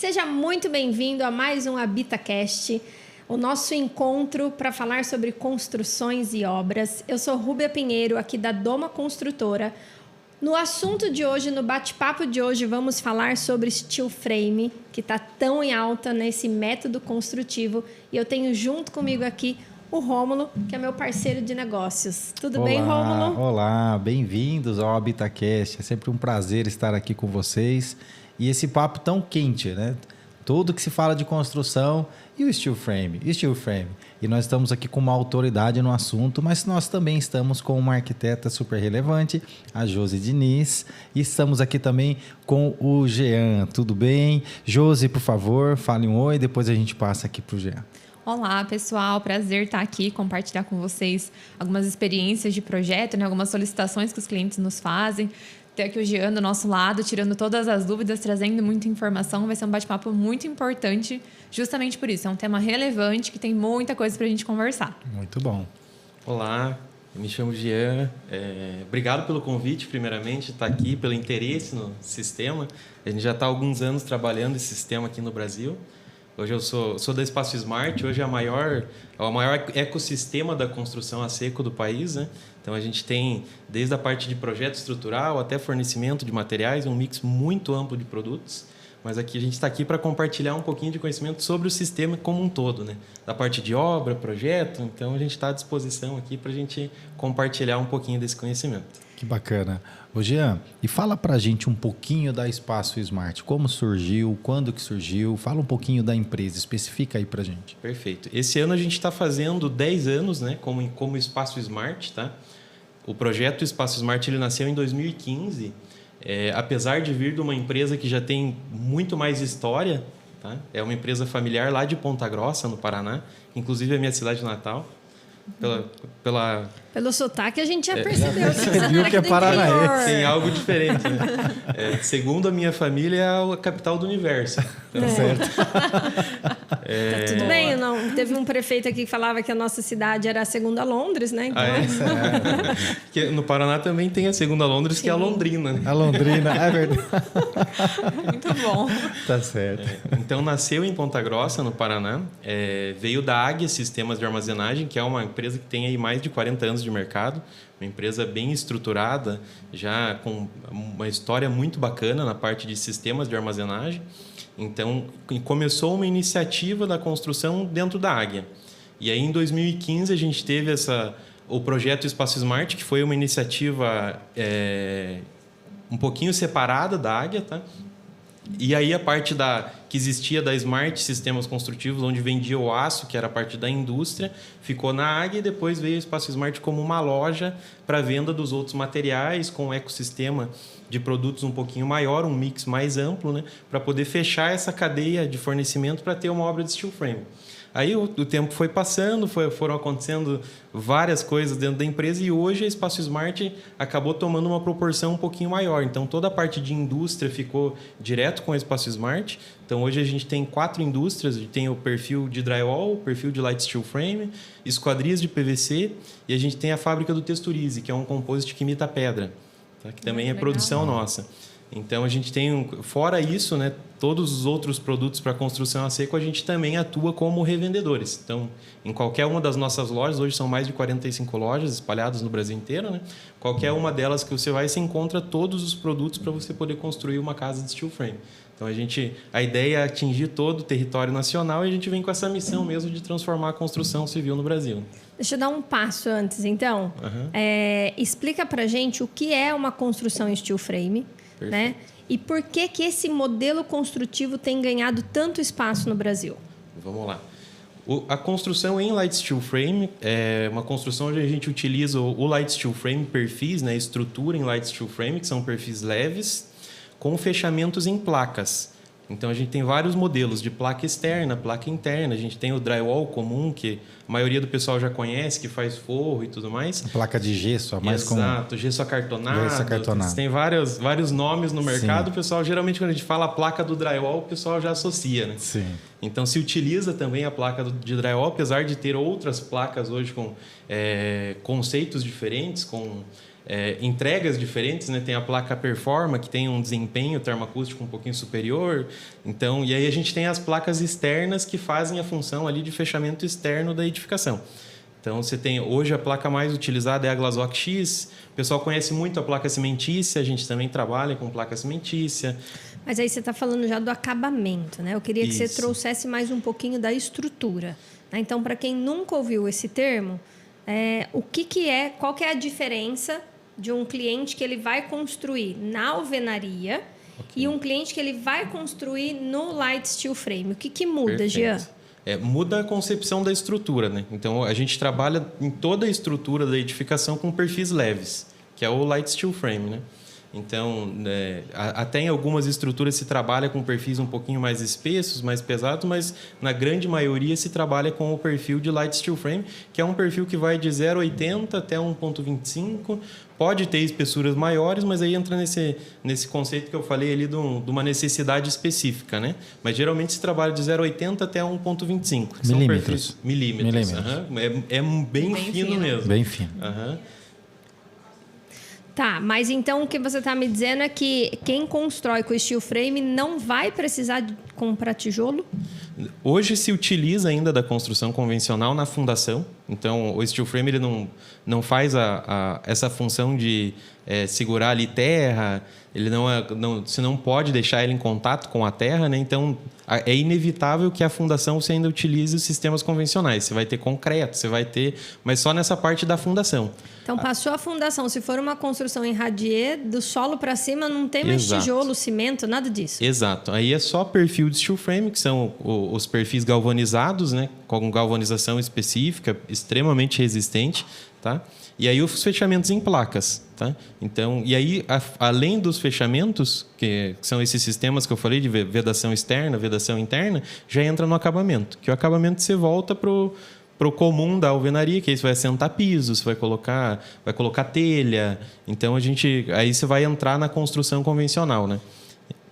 Seja muito bem-vindo a mais um HabitaCast, o nosso encontro para falar sobre construções e obras. Eu sou Rúbia Pinheiro, aqui da Doma Construtora. No assunto de hoje, no bate-papo de hoje, vamos falar sobre steel frame, que está tão em alta nesse método construtivo. E eu tenho junto comigo aqui o Rômulo, que é meu parceiro de negócios. Tudo bem, Rômulo? Olá, bem-vindos ao HabitaCast. É sempre um prazer estar aqui com vocês. E esse papo tão quente, né? Tudo que se fala de construção e o steel frame. E nós estamos aqui com uma autoridade no assunto, mas nós também estamos com uma arquiteta super relevante, a Josi Diniz. E estamos aqui também com o Jean. Tudo bem? Josi, por favor, fale um oi, depois a gente passa aqui para o Jean. Olá, pessoal. Prazer estar aqui, compartilhar com vocês algumas experiências de projeto, né? Algumas solicitações que os clientes nos fazem. Ter aqui o Jean do nosso lado, tirando todas as dúvidas, trazendo muita informação. Vai ser um bate-papo muito importante, justamente por isso. É um tema relevante que tem muita coisa para a gente conversar. Muito bom. Olá, eu me chamo Jean. Obrigado pelo convite, primeiramente, estar aqui, pelo interesse no sistema. A gente já está há alguns anos trabalhando esse sistema aqui no Brasil. Hoje eu sou da Espaço Smart, hoje é o maior ecossistema da construção a seco do país, né? Então a gente tem desde a parte de projeto estrutural até fornecimento de materiais, um mix muito amplo de produtos. Mas aqui a gente está aqui para compartilhar um pouquinho de conhecimento sobre o sistema como um todo, né? Da parte de obra, projeto, então a gente está à disposição aqui para a gente compartilhar um pouquinho desse conhecimento. Que bacana. Ô Jean, e fala pra gente um pouquinho da Espaço Smart. Como surgiu, quando que surgiu? Fala um pouquinho da empresa, especifica aí pra gente. Perfeito. Esse ano a gente está fazendo 10 anos, né, como Espaço Smart, tá? O projeto Espaço Smart ele nasceu em 2015, apesar de vir de uma empresa que já tem muito mais história, tá? É uma empresa familiar lá de Ponta Grossa, no Paraná, inclusive é a minha cidade natal. Pelo sotaque a gente já percebeu. Você viu que é paranaense. Tem algo diferente, né? Segundo a minha família, é a capital do universo. Então, certo. Tá tudo bem, não, teve um prefeito aqui que falava que a nossa cidade era a segunda Londres, né? Então... Porque no Paraná também tem a segunda Londres, que é a Londrina. Né? A Londrina, é verdade. Muito bom. Tá certo. Então, nasceu em Ponta Grossa, no Paraná. Veio da Águia Sistemas de Armazenagem, que é uma empresa que tem aí mais de 40 anos de mercado. Uma empresa bem estruturada, já com uma história muito bacana na parte de sistemas de armazenagem. Então, começou uma iniciativa da construção dentro da Águia. E aí, em 2015, a gente teve o projeto Espaço Smart, que foi uma iniciativa um pouquinho separada da Águia, tá? E aí, a parte que existia da Smart Sistemas Construtivos, onde vendia o aço, que era a parte da indústria, ficou na Águia e depois veio o Espaço Smart como uma loja para venda dos outros materiais, com um ecossistema de produtos um pouquinho maior, um mix mais amplo, né, para poder fechar essa cadeia de fornecimento para ter uma obra de steel frame. Aí o tempo foi passando, foram acontecendo várias coisas dentro da empresa e hoje a Espaço Smart acabou tomando uma proporção um pouquinho maior. Então, toda a parte de indústria ficou direto com a Espaço Smart. Então, hoje a gente tem 4 indústrias. A gente tem o perfil de drywall, o perfil de light steel frame, esquadrias de PVC e a gente tem a fábrica do Texturize, que é um composite que imita pedra, tá? Que também é produção nossa. Então, a gente tem, fora isso, né, todos os outros produtos para construção a seco, a gente também atua como revendedores. Então, em qualquer uma das nossas lojas, hoje são mais de 45 lojas espalhadas no Brasil inteiro, né? Qualquer uma delas que você vai, você encontra todos os produtos para você poder construir uma casa de steel frame. Então, a ideia é atingir todo o território nacional e a gente vem com essa missão mesmo de transformar a construção civil no Brasil. Deixa eu dar um passo antes, então. Explica para gente o que é uma construção em steel frame. Né? E por que esse modelo construtivo tem ganhado tanto espaço no Brasil? Vamos lá. A construção em light steel frame é uma construção onde a gente utiliza o light steel frame, perfis, né, estrutura em light steel frame, que são perfis leves, com fechamentos em placas. Então, a gente tem vários modelos de placa externa, placa interna. A gente tem o drywall comum, que a maioria do pessoal já conhece, que faz forro e tudo mais. Placa de gesso, a mais comum. Exato, gesso acartonado. Gesso acartonado. Tem vários nomes no mercado. Sim. O pessoal, geralmente, quando a gente fala a placa do drywall, o pessoal já associa, né? Sim. Então, se utiliza também a placa de drywall, apesar de ter outras placas hoje com conceitos diferentes, com entregas diferentes, né? Tem a placa Performa, que tem um desempenho termoacústico um pouquinho superior. Então, e aí a gente tem as placas externas que fazem a função ali de fechamento externo da edificação. Então, você tem hoje a placa mais utilizada é a Glazoc X. O pessoal conhece muito a placa cimentícia, a gente também trabalha com placa cimentícia. Mas aí você está falando já do acabamento, né? Eu queria que você Isso. trouxesse mais um pouquinho da estrutura, né? Então, para quem nunca ouviu esse termo, qual que é a diferença de um cliente que ele vai construir na alvenaria e um cliente que ele vai construir no light steel frame? O que muda, Perfeito. Jean? Muda a concepção da estrutura, né? Então, a gente trabalha em toda a estrutura da edificação com perfis leves, que é o light steel frame, né? Então, até em algumas estruturas se trabalha com perfis um pouquinho mais espessos, mais pesados, mas na grande maioria se trabalha com o perfil de light steel frame, que é um perfil que vai de 0,80 até 1,25. Pode ter espessuras maiores, mas aí entra nesse conceito que eu falei ali de uma necessidade específica, né? Mas geralmente se trabalha de 0,80 até 1,25. Milímetros. Milímetros. É bem fino mesmo. Bem fino. Tá, mas então o que você está me dizendo é que quem constrói com steel frame não vai precisar de comprar tijolo? Hoje se utiliza ainda da construção convencional na fundação. Então, o steel frame ele não faz essa função de segurar ali terra. Ele você não pode deixar ele em contato com a terra, né? Então, é inevitável que a fundação você ainda utilize os sistemas convencionais. Você vai ter concreto, mas só nessa parte da fundação. Então, passou a fundação. Se for uma construção em radier, do solo para cima não tem mais tijolo, cimento, nada disso. Exato. Aí é só perfil de steel frame, que são os perfis galvanizados, né? Com galvanização específica, extremamente resistente, tá? E aí os fechamentos em placas, tá? Então, e aí, além dos fechamentos, que são esses sistemas que eu falei de vedação externa, vedação interna, já entra no acabamento. Que o acabamento você volta para o comum da alvenaria, que aí você vai assentar pisos, vai colocar telha. Então, aí você vai entrar na construção convencional, né?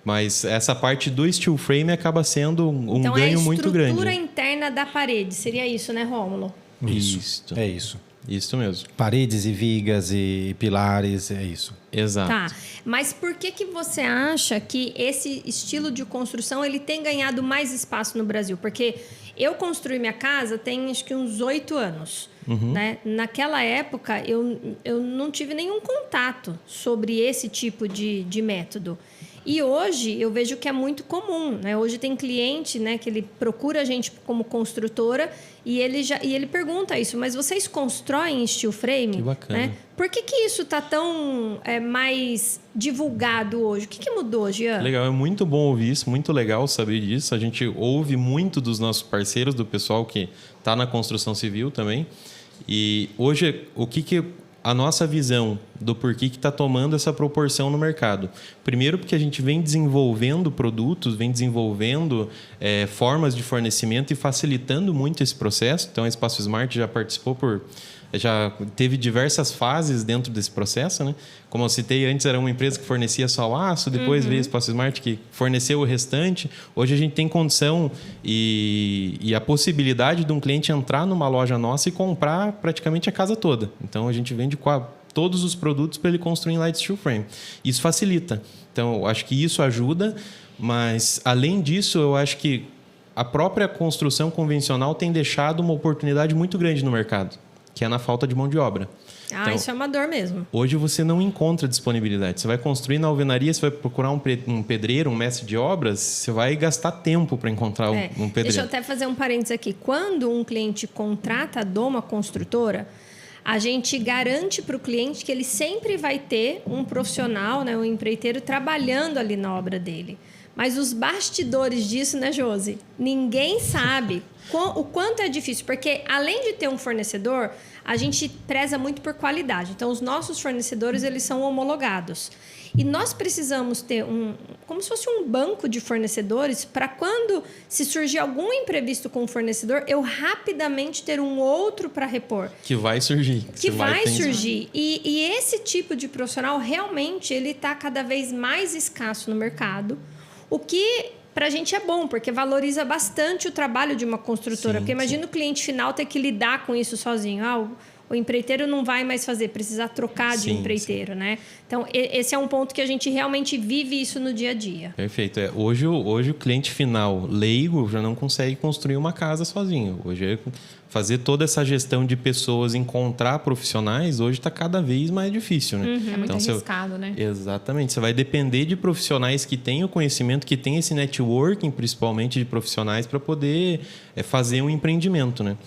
Mas essa parte do steel frame acaba sendo um ganho muito grande. Então, é a estrutura interna da parede. Seria isso, né, Rômulo? Isso. É isso. Isso mesmo. Paredes e vigas e pilares, é isso. Exato. Tá. Mas por que você acha que esse estilo de construção ele tem ganhado mais espaço no Brasil? Porque eu construí minha casa tem acho que uns 8 anos. Né? Naquela época, eu não tive nenhum contato sobre esse tipo de método. E hoje eu vejo que é muito comum, né? Hoje tem cliente, né, que ele procura a gente como construtora e ele pergunta isso, mas vocês constroem steel frame? Que bacana. Né? Por que isso está tão mais divulgado hoje? O que mudou, Jean? Legal, é muito bom ouvir isso, muito legal saber disso. A gente ouve muito dos nossos parceiros, do pessoal que está na construção civil também. E hoje, a nossa visão do porquê que está tomando essa proporção no mercado. Primeiro, porque a gente vem desenvolvendo produtos, vem desenvolvendo formas de fornecimento e facilitando muito esse processo. Então, a Espaço Smart já participou já teve diversas fases dentro desse processo, né? Como eu citei antes, era uma empresa que fornecia só o aço, depois veio a Espaço Smart que forneceu o restante. Hoje a gente tem condição e a possibilidade de um cliente entrar numa loja nossa e comprar praticamente a casa toda. Então a gente vende todos os produtos para ele construir em light steel frame. Isso facilita. Então eu acho que isso ajuda, mas além disso eu acho que a própria construção convencional tem deixado uma oportunidade muito grande no mercado, que é na falta de mão de obra. Então, isso é uma dor mesmo. Hoje você não encontra disponibilidade. Você vai construir na alvenaria, você vai procurar um pedreiro, um mestre de obras, você vai gastar tempo para encontrar um pedreiro. Deixa eu até fazer um parênteses aqui. Quando um cliente contrata a Doma Construtora, a gente garante para o cliente que ele sempre vai ter um profissional, né, um empreiteiro, trabalhando ali na obra dele. Mas os bastidores disso, né, Josi? Ninguém sabe o quanto é difícil. Porque, além de ter um fornecedor, a gente preza muito por qualidade. Então, os nossos fornecedores, eles são homologados. E nós precisamos ter como se fosse um banco de fornecedores para quando se surgir algum imprevisto com o fornecedor, eu rapidamente ter um outro para repor. Que vai surgir. Que vai surgir. E esse tipo de profissional, realmente, ele está cada vez mais escasso no mercado. O que para a gente é bom, porque valoriza bastante o trabalho de uma construtora. Sim, porque imagina o cliente final ter que lidar com isso sozinho. o empreiteiro não vai mais fazer, precisar trocar de Sim, empreiteiro, né? Então, esse é um ponto que a gente realmente vive isso no dia a dia. Perfeito. Hoje o cliente final leigo já não consegue construir uma casa sozinho. Hoje fazer toda essa gestão de pessoas, encontrar profissionais, hoje está cada vez mais difícil, né? É muito arriscado, né? Exatamente. Você vai depender de profissionais que tenham conhecimento, que tenham esse networking, principalmente de profissionais, para poder fazer um empreendimento, né?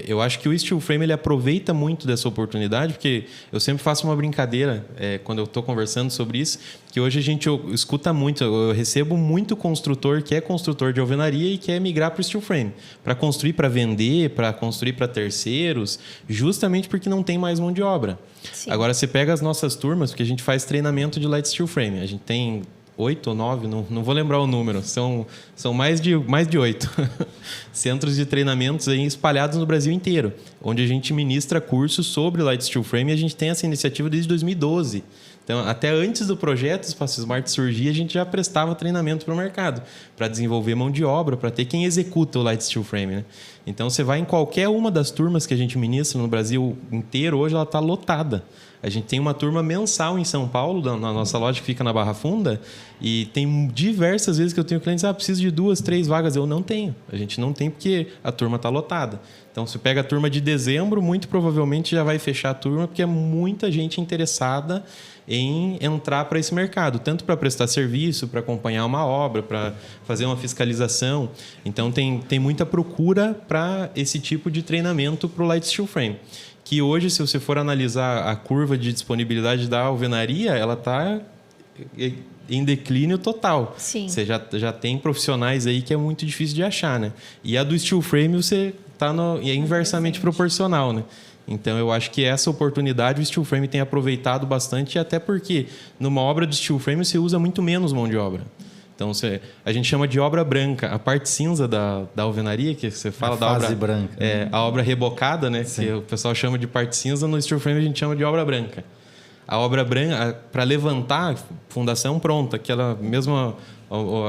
Eu acho que o Steel Frame ele aproveita muito dessa oportunidade, porque eu sempre faço uma brincadeira quando eu estou conversando sobre isso, que hoje a gente escuta muito, eu recebo muito construtor que é construtor de alvenaria e quer migrar para o Steel Frame, para construir para vender, para construir para terceiros, justamente porque não tem mais mão de obra. Sim. Agora, você pega as nossas turmas, porque a gente faz treinamento de Light Steel Frame, a gente tem 8 ou 9, não vou lembrar o número, são mais de 8 centros de treinamentos aí espalhados no Brasil inteiro, onde a gente ministra cursos sobre Light Steel Frame e a gente tem essa iniciativa desde 2012. Então, até antes do projeto Espaço Smart surgir, a gente já prestava treinamento para o mercado, para desenvolver mão de obra, para ter quem executa o Light Steel Frame, né? Então, você vai em qualquer uma das turmas que a gente ministra no Brasil inteiro, hoje ela está lotada. A gente tem uma turma mensal em São Paulo, na nossa loja que fica na Barra Funda, e tem diversas vezes que eu tenho clientes, preciso de 2, 3 vagas. Eu não tenho. A gente não tem porque a turma está lotada. Então, você pega a turma de dezembro, muito provavelmente já vai fechar a turma, porque é muita gente interessada em entrar para esse mercado, tanto para prestar serviço, para acompanhar uma obra, para fazer uma fiscalização. Então, tem muita procura para esse tipo de treinamento para o Light Steel Frame. Que hoje, se você for analisar a curva de disponibilidade da alvenaria, ela está em declínio total. Sim. Você já tem profissionais aí que é muito difícil de achar, né? E a do Steel Frame você está inversamente proporcional, né? Então, eu acho que essa oportunidade o Steel Frame tem aproveitado bastante, até porque numa obra de Steel Frame você usa muito menos mão de obra. Então, a gente chama de obra branca. A parte cinza da alvenaria, que você fala da obra... branca. A obra rebocada, né? Que o pessoal chama de parte cinza. No Steel Frame a gente chama de obra branca. A obra branca, para levantar, fundação pronta.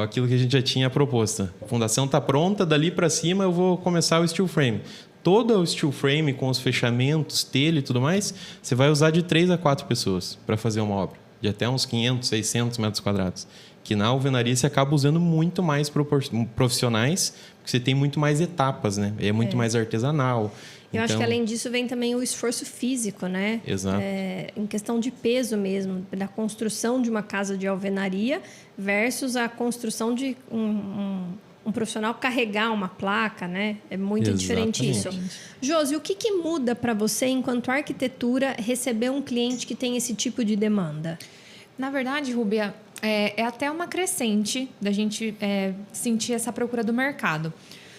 Aquilo que a gente já tinha proposto. A fundação está pronta, dali para cima eu vou começar o Steel Frame. Todo o Steel Frame, com os fechamentos, telha e tudo mais, você vai usar de 3 a 4 pessoas para fazer uma obra. De até uns 500, 600 metros quadrados. Que na alvenaria você acaba usando muito mais profissionais, porque você tem muito mais etapas, né? É muito mais artesanal. Eu acho que além disso vem também o esforço físico, né? Exato. Em questão de peso mesmo, da construção de uma casa de alvenaria versus a construção de um profissional carregar uma placa, né? É muito diferente isso. Josi, o que muda para você, enquanto arquitetura, receber um cliente que tem esse tipo de demanda? Na verdade, Rúbia, é até uma crescente da gente sentir essa procura do mercado.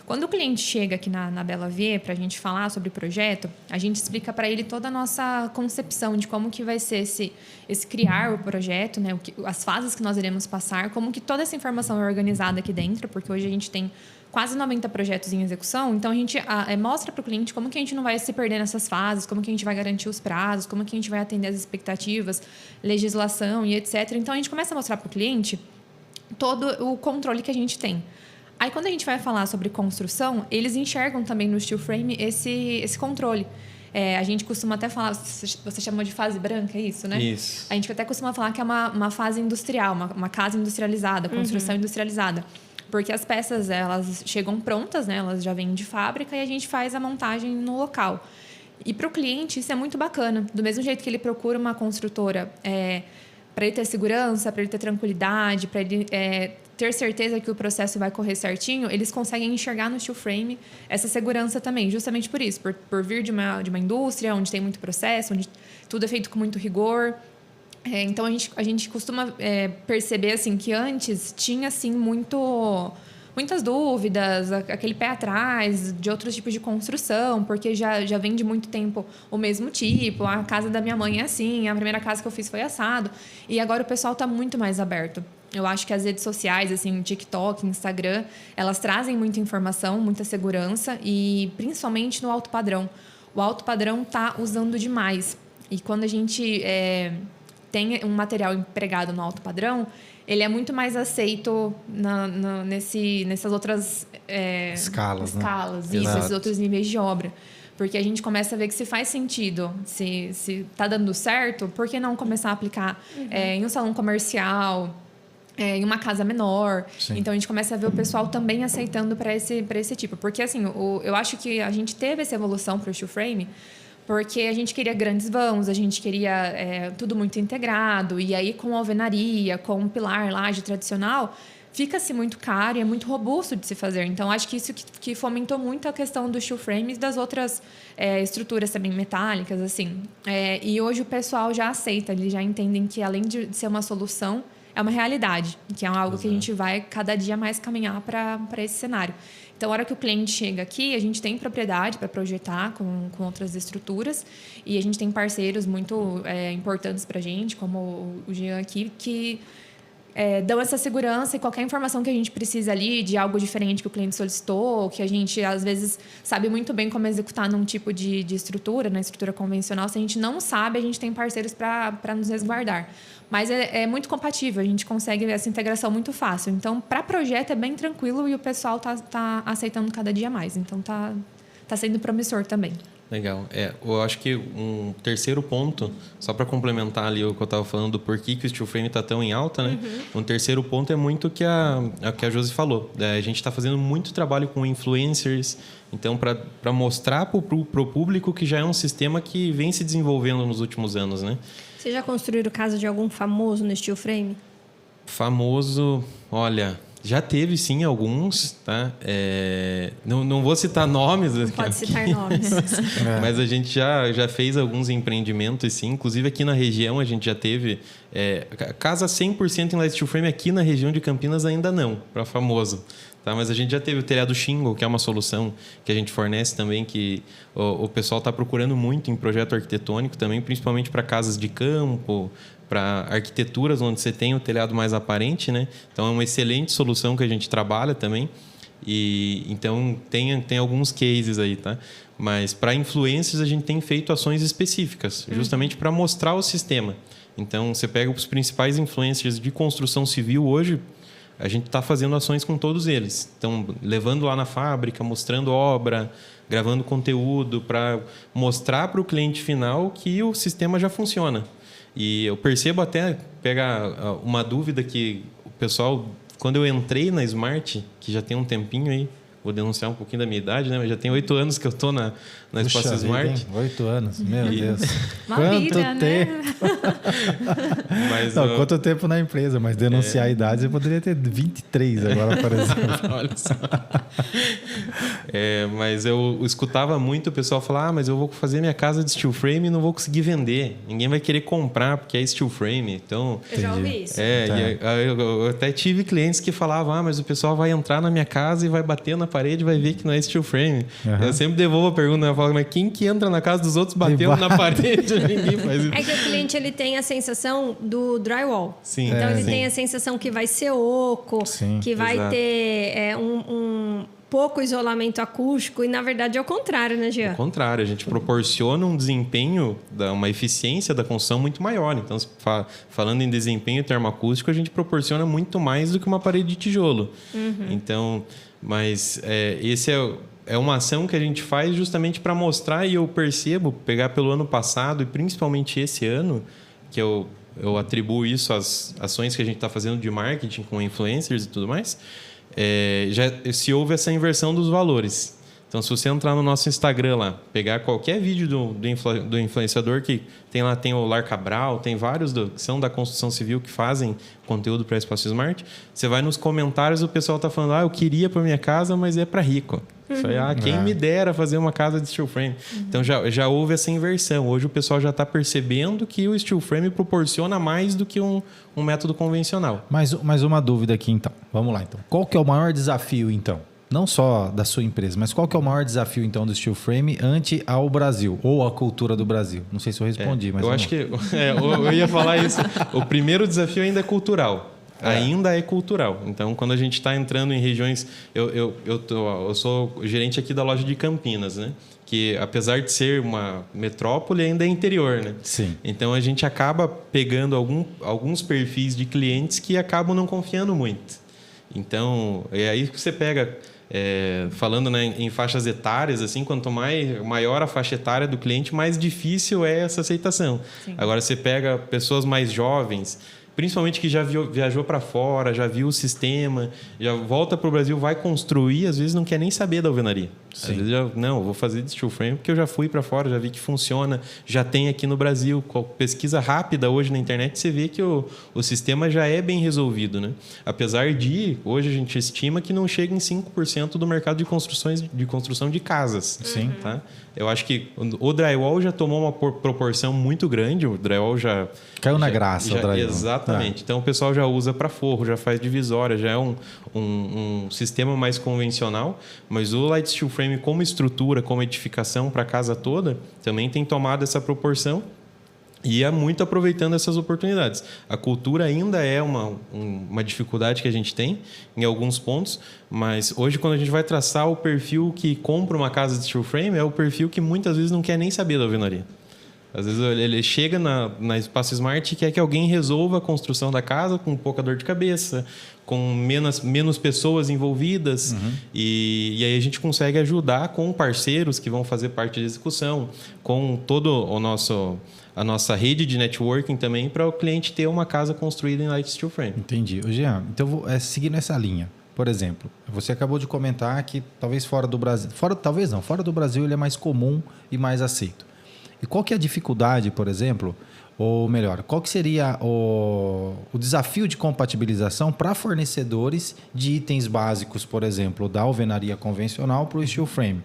Quando o cliente chega aqui na Bela Vie para a gente falar sobre o projeto, a gente explica para ele toda a nossa concepção de como que vai ser esse criar o projeto, né? As fases que nós iremos passar, como que toda essa informação é organizada aqui dentro, porque hoje a gente tem quase 90 projetos em execução, então a gente mostra para o cliente como que a gente não vai se perder nessas fases, como que a gente vai garantir os prazos, como que a gente vai atender as expectativas, legislação e etc. Então, a gente começa a mostrar para o cliente todo o controle que a gente tem. Aí, quando a gente vai falar sobre construção, eles enxergam também no Steel Frame esse controle. A gente costuma até falar, você chamou de fase branca, é isso, né? Isso. A gente até costuma falar que é uma fase industrial, uma casa industrializada, construção industrializada. Porque as peças, elas chegam prontas, né? Elas já vêm de fábrica e a gente faz a montagem no local. E para o cliente isso é muito bacana. Do mesmo jeito que ele procura uma construtora para ele ter segurança, para ele ter tranquilidade, para ele ter certeza que o processo vai correr certinho, eles conseguem enxergar no Steel Frame essa segurança também, justamente por isso, por vir de uma indústria onde tem muito processo, onde tudo é feito com muito rigor. Então, a gente costuma perceber assim, que antes tinha assim, muitas dúvidas, aquele pé atrás de outros tipos de construção, porque já vem de muito tempo o mesmo tipo, a casa da minha mãe é assim, a primeira casa que eu fiz foi assado, e agora o pessoal está muito mais aberto. Eu acho que as redes sociais, assim, TikTok, Instagram, elas trazem muita informação, muita segurança e principalmente no alto padrão. O alto padrão está usando demais. E quando a gente tem um material empregado no alto padrão, ele é muito mais aceito nessas outras escalas, né? Exato. Esses outros níveis de obra. Porque a gente começa a ver que se faz sentido, se está dando certo, por que não começar a aplicar em um salão comercial, em uma casa menor? Sim. Então, a gente começa a ver o pessoal também aceitando para esse tipo. Porque, assim, eu acho que a gente teve essa evolução para o steel frame porque a gente queria grandes vãos, a gente queria tudo muito integrado. E aí, com alvenaria, com um pilar, laje tradicional, fica-se muito caro e é muito robusto de se fazer. Então, acho que isso que fomentou muito a questão do steel frame e das outras estruturas também metálicas, assim. E hoje o pessoal já aceita, eles já entendem que, além de ser uma solução, é uma realidade, que é algo que a gente vai cada dia mais caminhar para esse cenário. Então, a hora que o cliente chega aqui, a gente tem propriedade para projetar com outras estruturas e a gente tem parceiros muito importantes para a gente, como o Jean aqui, que dão essa segurança e qualquer informação que a gente precisa ali de algo diferente que o cliente solicitou, que a gente, às vezes, sabe muito bem como executar num tipo de estrutura, na estrutura convencional. Se a gente não sabe, a gente tem parceiros para nos resguardar. Mas é muito compatível, a gente consegue essa integração muito fácil. Então, para projeto é bem tranquilo e o pessoal tá aceitando cada dia mais. Então, tá sendo promissor também. Legal. Eu acho que um terceiro ponto, só para complementar ali o que eu estava falando do porquê que o steel frame está tão em alta, né? Um terceiro ponto é muito o que a Josi falou. A gente está fazendo muito trabalho com influencers, então para mostrar para o público que já é um sistema que vem se desenvolvendo nos últimos anos, né? Vocês já construíram casa de algum famoso no steel frame? Famoso, olha... Já teve, sim, alguns, tá? Não vou citar nomes. Não pode citar nomes. Mas a gente já fez alguns empreendimentos, sim. Inclusive, aqui na região, a gente já teve... casa 100% em light steel frame aqui na região de Campinas ainda não, para famoso. Tá? Mas a gente já teve o telhado shingle, que é uma solução que a gente fornece também, que o pessoal está procurando muito em projeto arquitetônico também, principalmente para casas de campo, para arquiteturas onde você tem o telhado mais aparente, né? Então é uma excelente solução que a gente trabalha também. E então tem alguns cases aí, tá? Mas para influencers a gente tem feito ações específicas, justamente para mostrar o sistema. Então você pega os principais influencers de construção civil hoje, a gente está fazendo ações com todos eles. Então levando lá na fábrica, mostrando obra, gravando conteúdo para mostrar para o cliente final que o sistema já funciona. E eu percebo até, pega uma dúvida que o pessoal, quando eu entrei na Smart, que já tem um tempinho aí, vou denunciar um pouquinho da minha idade, né? Mas já tem 8 anos que eu estou na Espaço Smart. 8 anos, meu Deus. Uma vida, tempo! Né? Mas, não, quanto tempo na empresa, mas denunciar a idade, você poderia ter 23 agora, por exemplo. Olha só. Mas eu escutava muito o pessoal falar, mas eu vou fazer minha casa de steel frame e não vou conseguir vender. Ninguém vai querer comprar porque é steel frame. Então, eu já ouvi isso. Eu até tive clientes que falavam, mas o pessoal vai entrar na minha casa e vai bater na parede e vai ver que não é steel frame. Eu sempre devolvo a pergunta, eu falo, mas quem que entra na casa dos outros batendo na parede? Ninguém faz isso. É que o cliente ele tem a sensação do drywall. Sim. Então ele tem a sensação que vai ser oco, que vai ter um pouco isolamento acústico e na verdade é o contrário, né, Jean? Ao contrário, a gente proporciona um desempenho, uma eficiência da construção muito maior. Então, falando em desempenho termoacústico, a gente proporciona muito mais do que uma parede de tijolo. Então, mas esse é uma ação que a gente faz justamente para mostrar, e eu percebo, pegar pelo ano passado e principalmente esse ano, que eu atribuo isso às ações que a gente está fazendo de marketing com influencers e tudo mais, já se houve essa inversão dos valores. Então, se você entrar no nosso Instagram lá, pegar qualquer vídeo do influenciador que tem lá, tem o Lar Cabral, tem vários que são da construção civil que fazem conteúdo para Espaço Smart, você vai nos comentários, o pessoal está falando, eu queria para minha casa, mas é para rico. Quem me dera fazer uma casa de steel frame. Então, já houve essa inversão. Hoje o pessoal já está percebendo que o steel frame proporciona mais do que um método convencional. Mais uma dúvida aqui, então. Vamos lá, então. Qual que é o maior desafio, então? Não só da sua empresa, mas qual que é o maior desafio, então, do steel frame ante ao Brasil, ou a cultura do Brasil? Não sei se eu respondi, mas... Eu acho que... eu ia falar isso. O primeiro desafio ainda é cultural. Ainda é cultural. Então, quando a gente está entrando em regiões... Eu sou gerente aqui da loja de Campinas, né? Que, apesar de ser uma metrópole, ainda é interior, né? Sim. Então, a gente acaba pegando alguns perfis de clientes que acabam não confiando muito. Então, é aí que você pega falando, né, em faixas etárias, assim, quanto maior a faixa etária do cliente, mais difícil é essa aceitação. Sim. Agora, você pega pessoas mais jovens, principalmente que já viajou para fora, já viu o sistema, já volta para o Brasil, vai construir, às vezes não quer nem saber da alvenaria. Sim. Às vezes, eu vou fazer de steel frame porque eu já fui para fora, já vi que funciona, já tem aqui no Brasil. Com pesquisa rápida hoje na internet, você vê que o sistema já é bem resolvido, né? Apesar de, hoje a gente estima que não chega em 5% do mercado de construção de casas. Sim. Tá? Eu acho que o drywall já tomou uma proporção muito grande, o drywall já... Caiu na graça o drywall. Exatamente. Então, o pessoal já usa para forro, já faz divisória, já é um sistema mais convencional, mas o light steel frame como estrutura, como edificação para a casa toda, também tem tomado essa proporção e é muito aproveitando essas oportunidades. A cultura ainda é uma dificuldade que a gente tem em alguns pontos, mas hoje, quando a gente vai traçar o perfil que compra uma casa de steel frame, é o perfil que muitas vezes não quer nem saber da alvenaria. Às vezes ele chega na Espaço Smart e quer que alguém resolva a construção da casa com pouca dor de cabeça, com menos pessoas envolvidas. E aí a gente consegue ajudar com parceiros que vão fazer parte da execução, com todo a nossa rede de networking também, para o cliente ter uma casa construída em light steel frame. Entendi. Jean, então vou seguir nessa linha. Por exemplo, você acabou de comentar que talvez fora do Brasil... Fora do Brasil ele é mais comum e mais aceito. E qual que é a dificuldade, por exemplo, ou melhor, qual que seria o desafio de compatibilização para fornecedores de itens básicos, por exemplo, da alvenaria convencional para o steel frame?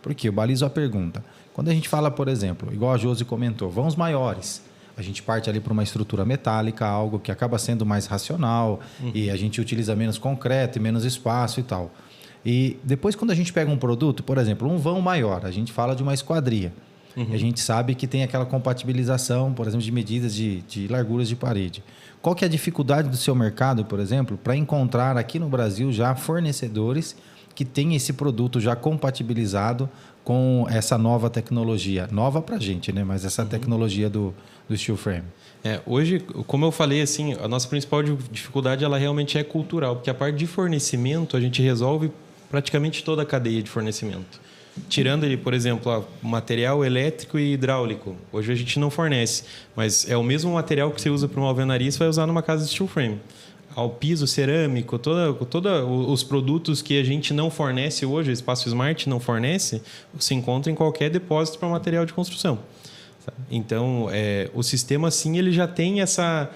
Porque eu balizo a pergunta. Quando a gente fala, por exemplo, igual a Josi comentou, vãos maiores, a gente parte ali para uma estrutura metálica, algo que acaba sendo mais racional, e a gente utiliza menos concreto e menos espaço e tal. E depois, quando a gente pega um produto, por exemplo, um vão maior, a gente fala de uma esquadria. E a gente sabe que tem aquela compatibilização, por exemplo, de medidas de larguras de parede. Qual que é a dificuldade do seu mercado, por exemplo, para encontrar aqui no Brasil já fornecedores que têm esse produto já compatibilizado com essa nova tecnologia? Nova para a gente, né? Mas essa tecnologia do steel frame. Hoje, como eu falei, assim, a nossa principal dificuldade ela realmente é cultural, porque a parte de fornecimento a gente resolve praticamente toda a cadeia de fornecimento. Tirando ele, por exemplo, material elétrico e hidráulico. Hoje a gente não fornece, mas é o mesmo material que você usa para uma alvenaria, você vai usar numa casa de steel frame. Ao piso cerâmico, todos os produtos que a gente não fornece hoje, o Espaço Smart não fornece, se encontra em qualquer depósito para material de construção. Então, o sistema, sim, ele já tem essa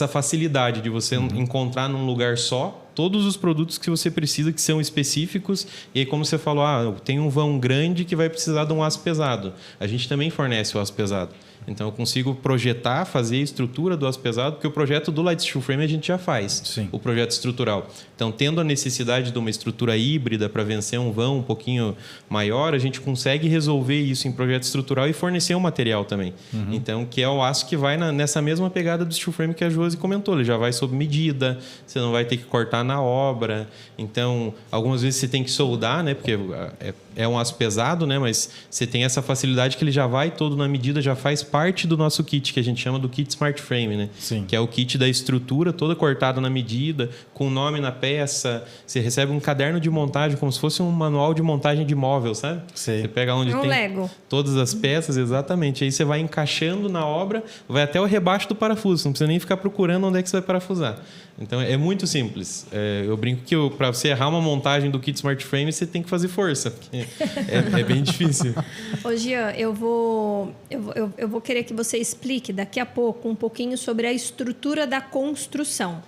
facilidade de você encontrar num lugar só todos os produtos que você precisa, que são específicos. E aí, como você falou, tem um vão grande que vai precisar de um aço pesado. A gente também fornece o aço pesado. Então, eu consigo projetar, fazer a estrutura do aço pesado, porque o projeto do light steel frame a gente já faz. Sim. O projeto estrutural. Então, tendo a necessidade de uma estrutura híbrida para vencer um vão um pouquinho maior, a gente consegue resolver isso em projeto estrutural e fornecer um material também. Então, que é o aço que vai nessa mesma pegada do steel frame que a Josi comentou. Ele já vai sob medida, você não vai ter que cortar na obra. Então, algumas vezes você tem que soldar, né? Porque é um aço pesado, né? Mas você tem essa facilidade que ele já vai todo na medida, já faz parte do nosso kit, que a gente chama do kit Smart Frame, né? Sim. Que é o kit da estrutura toda cortada na medida, com o nome na peça. Você recebe um caderno de montagem, como se fosse um manual de montagem de móvel, sabe? Sei. Você pega onde tem Lego. todas as peças, exatamente. Aí você vai encaixando na obra, vai até o rebaixo do parafuso. Não precisa nem ficar procurando onde é que você vai parafusar. Então, é muito simples. Eu brinco que para você errar uma montagem do kit Smart Frame, você tem que fazer força. Porque é bem difícil. Ô, Jean, eu vou querer que você explique daqui a pouco um pouquinho sobre a estrutura da construção.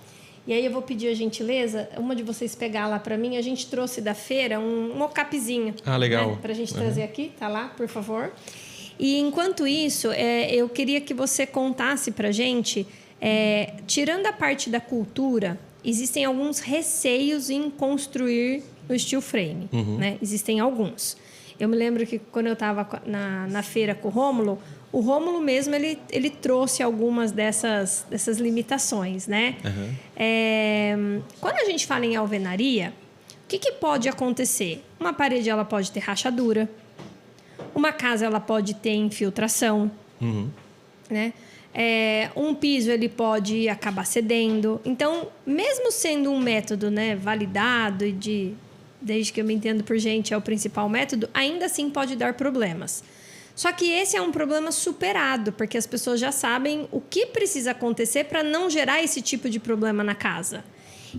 E aí eu vou pedir a gentileza, uma de vocês pegar lá para mim. A gente trouxe da feira um mocapzinho. Legal. Né, para a gente trazer aqui. Tá lá, por favor. E enquanto isso, eu queria que você contasse para a gente, tirando a parte da cultura, existem alguns receios em construir o steel frame. Né? Existem alguns. Eu me lembro que quando eu estava na feira com o Rômulo mesmo, ele trouxe algumas dessas limitações, né? Quando a gente fala em alvenaria, o que pode acontecer? Uma parede ela pode ter rachadura, uma casa ela pode ter infiltração, né? Um piso ele pode acabar cedendo. Então, mesmo sendo um método, né, validado e de desde que eu me entendo por gente, é o principal método, ainda assim pode dar problemas. Só que esse é um problema superado, porque as pessoas já sabem o que precisa acontecer para não gerar esse tipo de problema na casa.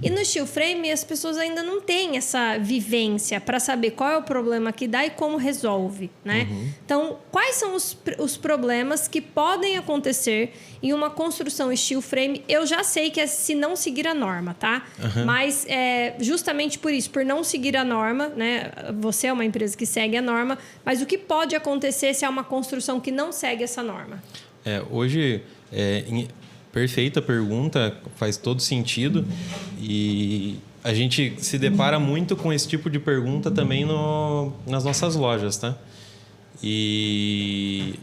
E no steel frame, as pessoas ainda não têm essa vivência para saber qual é o problema que dá e como resolve, né? Então, quais são os problemas que podem acontecer em uma construção steel frame? Eu já sei que é se não seguir a norma, tá? Mas justamente por isso, por não seguir a norma, né? Você é uma empresa que segue a norma, mas o que pode acontecer se é uma construção que não segue essa norma? Hoje, perfeita pergunta, faz todo sentido. E a gente se depara muito com esse tipo de pergunta também nas nossas lojas, tá? E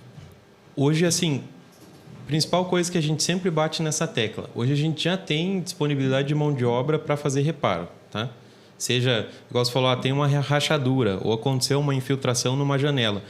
hoje, assim, a principal coisa que a gente sempre bate nessa tecla. Hoje a gente já tem disponibilidade de mão de obra para fazer reparo, tá? Seja, igual você falou, tem uma rachadura ou aconteceu uma infiltração numa janela.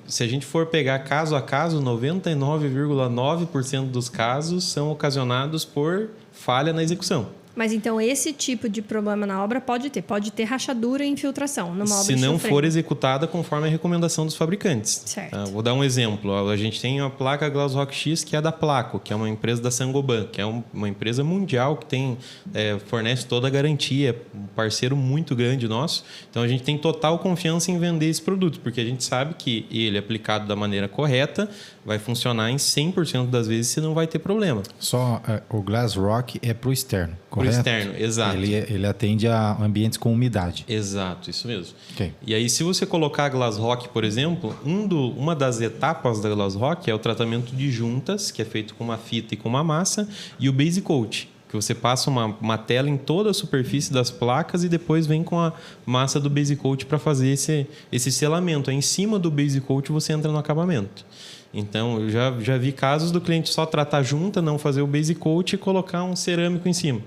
Se a gente for pegar caso a caso, 99,9% dos casos são ocasionados por falha na execução. Mas então esse tipo de problema na obra pode ter rachadura e infiltração numa obra se não steel frame. For executada conforme a recomendação dos fabricantes. Certo. Vou dar um exemplo. A gente tem a placa Glasrock X, que é da Placo, que é uma empresa da Saint-Gobain, que é uma empresa mundial que fornece toda a garantia, um parceiro muito grande nosso. Então a gente tem total confiança em vender esse produto, porque a gente sabe que ele aplicado da maneira correta vai funcionar em 100% das vezes, se não vai ter problema. Só o Glasrock é para o externo, correto? Para o externo, exato. Ele atende a ambientes com umidade. Exato, isso mesmo. Okay. E aí, se você colocar a Glasrock, por exemplo, uma das etapas da Glasrock é o tratamento de juntas, que é feito com uma fita e com uma massa, e o Base Coat, que você passa uma tela em toda a superfície das placas e depois vem com a massa do Base Coat para fazer esse selamento. Aí, em cima do Base Coat você entra no acabamento. Então, eu já vi casos do cliente só tratar junta, não fazer o Base Coat e colocar um cerâmico em cima.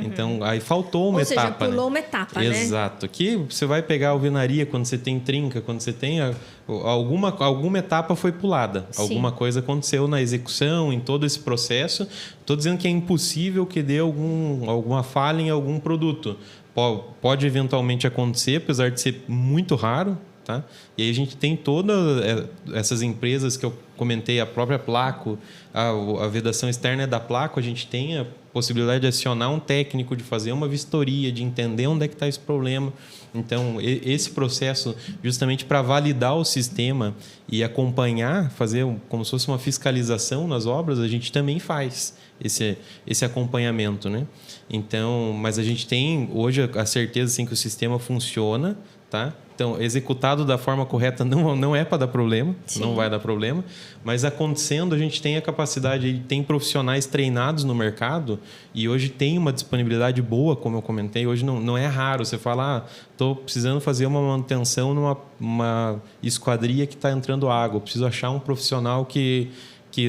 Então, aí faltou uma etapa. Ou seja, pulou uma etapa, né? Exato. Aqui você vai pegar a alvenaria quando você tem trinca, quando você tem alguma etapa foi pulada. Sim. Alguma coisa aconteceu na execução, em todo esse processo. Estou dizendo que é impossível que dê alguma falha em algum produto. Pode eventualmente acontecer, apesar de ser muito raro. Tá? E aí a gente tem todas essas empresas que eu comentei, a própria Placo, a vedação externa é da Placo, a gente tem a possibilidade de acionar um técnico, de fazer uma vistoria, de entender onde é que está esse problema. Então, esse processo, justamente para validar o sistema e acompanhar, fazer como se fosse uma fiscalização nas obras, a gente também faz esse acompanhamento, né? Então, mas a gente tem hoje a certeza assim, que o sistema funciona, tá? Então, executado da forma correta não é para dar problema, Sim. Não vai dar problema, mas acontecendo, a gente tem a capacidade, tem profissionais treinados no mercado e hoje tem uma disponibilidade boa, como eu comentei, hoje não é raro, você fala, estou precisando fazer uma manutenção numa esquadria que está entrando água, preciso achar um profissional que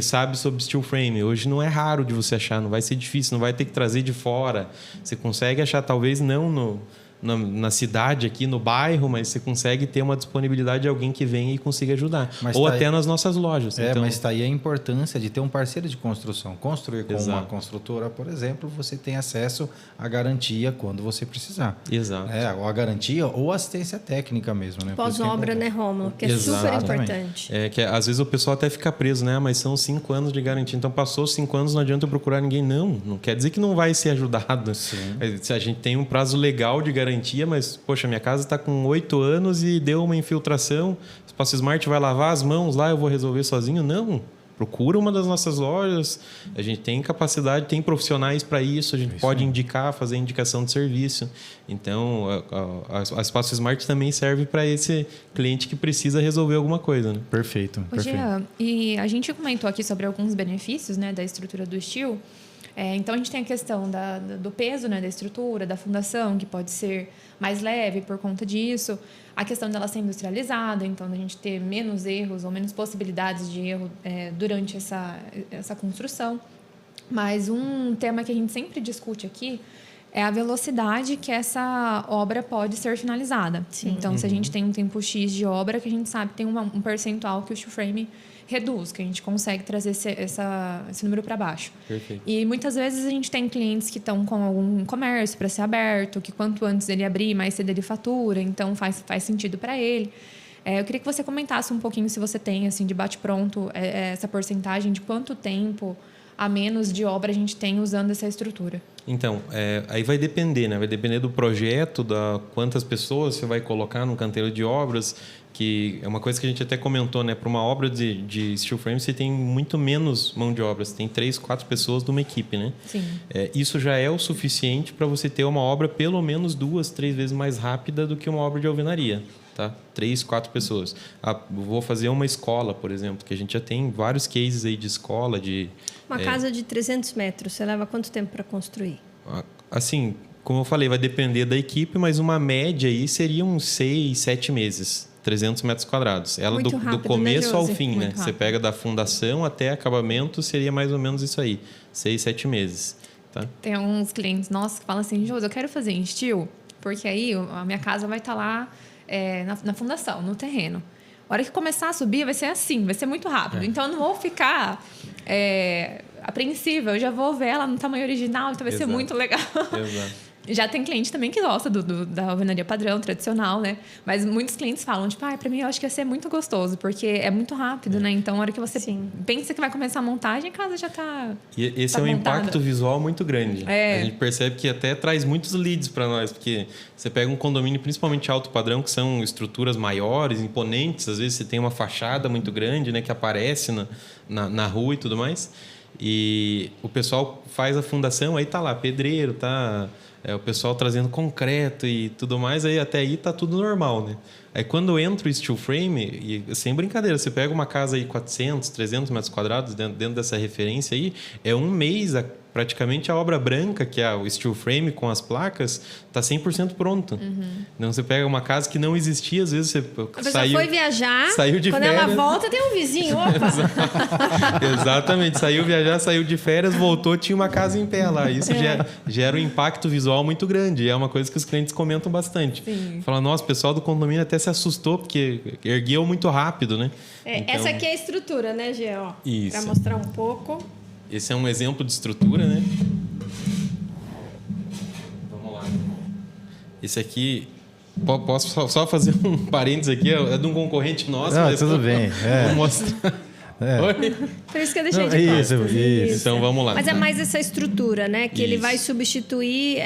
sabe sobre steel frame. Hoje não é raro de você achar, não vai ser difícil, não vai ter que trazer de fora, você consegue achar, talvez não na cidade, aqui no bairro, mas você consegue ter uma disponibilidade de alguém que venha e consiga ajudar. Mas ou até nas nossas lojas. Então... mas está aí a importância de ter um parceiro de construção. Construir com Exato. Uma construtora, por exemplo, você tem acesso à garantia quando você precisar. Exato. Ou a garantia ou assistência técnica mesmo. Né? Pós-obra, né, Rômulo? Que é Exatamente. super importante. Que às vezes o pessoal até fica preso, né? Mas são 5 anos de garantia. Então, passou 5 anos, não adianta eu procurar ninguém. Não quer dizer que não vai ser ajudado. Sim. A gente tem um prazo legal de garantia, mas, poxa, minha casa está com 8 anos e deu uma infiltração. O Espaço Smart vai lavar as mãos lá, eu vou resolver sozinho? Não. Procura uma das nossas lojas. A gente tem capacidade, tem profissionais para isso. A gente pode indicar, fazer indicação de serviço. Então, a Espaço Smart também serve para esse cliente que precisa resolver alguma coisa. Né? Perfeito. Jean, e a gente comentou aqui sobre alguns benefícios, né, da estrutura do steel. Então, a gente tem a questão do peso, né, da estrutura, da fundação, que pode ser mais leve por conta disso. A questão dela ser industrializada, então, a gente ter menos erros ou menos possibilidades de erro durante essa construção. Mas um tema que a gente sempre discute aqui é a velocidade que essa obra pode ser finalizada. Sim. Então, se a gente tem um tempo X de obra, que a gente sabe que tem um percentual que o steel frame reduz, que a gente consegue trazer esse número para baixo. Perfeito. E muitas vezes a gente tem clientes que estão com algum comércio para ser aberto, que quanto antes ele abrir, mais cedo ele fatura, então faz sentido para ele. Eu queria que você comentasse um pouquinho, se você tem, assim, de bate-pronto, essa porcentagem de quanto tempo a menos de obra a gente tem usando essa estrutura. Então, aí vai depender, né? Vai depender do projeto, da quantas pessoas você vai colocar no canteiro de obras, que é uma coisa que a gente até comentou, né? Para uma obra de steel frame, você tem muito menos mão de obra. Você tem 3, 4 pessoas de uma equipe, né? Sim. Isso já é o suficiente para você ter uma obra pelo menos 2, 3 vezes mais rápida do que uma obra de alvenaria. Tá? 3, 4 pessoas. Vou fazer uma escola, por exemplo, que a gente já tem vários cases aí de escola. Uma casa de 300 metros, você leva quanto tempo para construir? Assim, como eu falei, vai depender da equipe, mas uma média aí seria uns 6, 7 meses. 300 metros quadrados. Ela Muito do rápido, começo né, ao Josi? fim, né? Muito Você rápido. pega da fundação até acabamento, seria mais ou menos isso aí. 6, 7 meses. Tá? Tem alguns clientes nossos que falam assim, Josi, eu quero fazer em steel, porque aí a minha casa vai estar lá na fundação, no terreno. A hora que começar a subir, vai ser assim, vai ser muito rápido. Então, eu não vou ficar apreensiva, eu já vou ver ela no tamanho original, então vai ser Exato. muito legal. Exato. Já tem cliente também que gosta da alvenaria padrão, tradicional, né? Mas muitos clientes falam, tipo, pra mim eu acho que ia ser muito gostoso, porque é muito rápido, né? Então, a hora que você pensa que vai começar a montagem, a casa já tá E esse tá é um montada. impacto visual muito grande. É. A gente percebe que até traz muitos leads para nós, porque você pega um condomínio, principalmente alto padrão, que são estruturas maiores, imponentes, às vezes você tem uma fachada muito grande, né, que aparece na rua e tudo mais, e o pessoal faz a fundação, aí tá lá, pedreiro, tá... o pessoal trazendo concreto e tudo mais, aí até aí tá tudo normal, né? Aí quando entra o steel frame, e sem brincadeira, você pega uma casa aí 400, 300 metros quadrados dentro dessa referência aí, é um mês, praticamente a obra branca, que é o steel frame com as placas, tá 100% pronto. Então você pega uma casa que não existia, às vezes você A pessoa foi viajar, saiu de quando férias. ela volta tem um vizinho, opa! Exatamente, saiu viajar, saiu de férias, voltou, tinha uma casa em pé lá. Isso gera um impacto visual muito grande. É uma coisa que os clientes comentam bastante. Sim. Fala, nossa, o pessoal do condomínio até se assustou, porque ergueu muito rápido, né? Então, Essa aqui é a estrutura, né, Gê? Ó, Isso. para mostrar um pouco. esse é um exemplo de estrutura, né? Vamos lá. Esse aqui... Posso só fazer um parênteses aqui? É de um concorrente nosso. Não, mas tudo bem. Vou mostrar. Oi? Por isso que eu deixei Não, de isso, costas. isso. Então, vamos lá. Mas é mais essa estrutura, né? Que ele Isso. vai substituir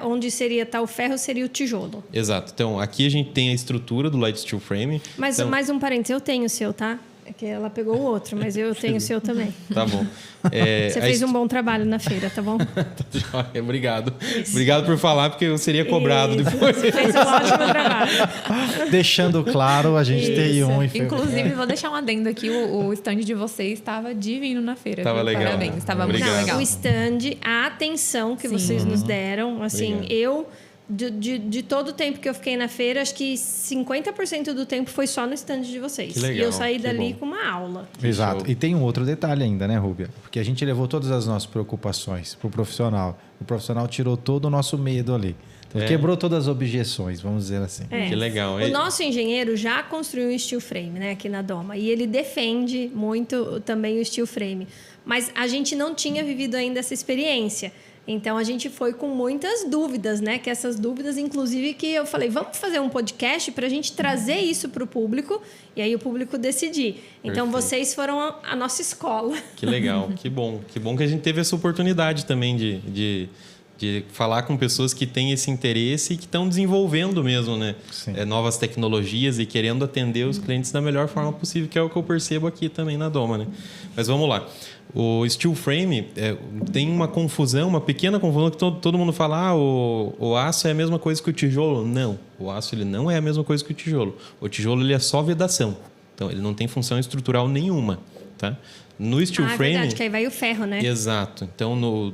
onde seria o ferro, seria o tijolo. Exato. Então, aqui a gente tem a estrutura do light steel frame. Mas Então, mais um parênteses, eu tenho o seu, tá? É que ela pegou o outro, mas eu tenho o seu também. Tá bom. Você fez um bom trabalho na feira, tá bom? Obrigado. Obrigado por falar, porque eu seria cobrado Isso. depois. Você fez um ótimo trabalho. Deixando claro, a gente tem Isso. um... Inclusive, vou deixar um adendo aqui, o stand de vocês estava divino na feira. Tava viu? legal. Parabéns, estava muito Obrigado. legal. O stand, a atenção que vocês nos deram, assim, Obrigado. eu... De todo o tempo que eu fiquei na feira, acho que 50% do tempo foi só no stand de vocês. Que legal, E eu saí que dali bom. com uma aula. Exato. show. E tem um outro detalhe ainda, né, Rúbia? Porque a gente levou todas as nossas preocupações pro profissional. O profissional tirou todo o nosso medo ali. Então, quebrou todas as objeções, vamos dizer assim. Que legal. O nosso engenheiro já construiu um steel frame, né, aqui na Doma. E ele defende muito também o steel frame. Mas a gente não tinha vivido ainda essa experiência. Então, a gente foi com muitas dúvidas, né? Que essas dúvidas, inclusive, que eu falei, vamos fazer um podcast para a gente trazer isso para o público e aí o público decidir. Então, Perfeito. vocês foram a nossa escola. Que legal, que bom. Que bom que a gente teve essa oportunidade também de falar com pessoas que têm esse interesse e que estão desenvolvendo mesmo, né? Sim. Novas tecnologias e querendo atender os clientes da melhor forma possível, que é o que eu percebo aqui também na Doma, né? Mas vamos lá. O steel frame tem uma confusão, uma pequena confusão, que todo mundo fala, o aço é a mesma coisa que o tijolo. Não, o aço ele não é a mesma coisa que o tijolo. O tijolo ele é só vedação. Então, ele não tem função estrutural nenhuma, tá? No steel frame... Verdade, que aí vai o ferro, né? Exato. Então,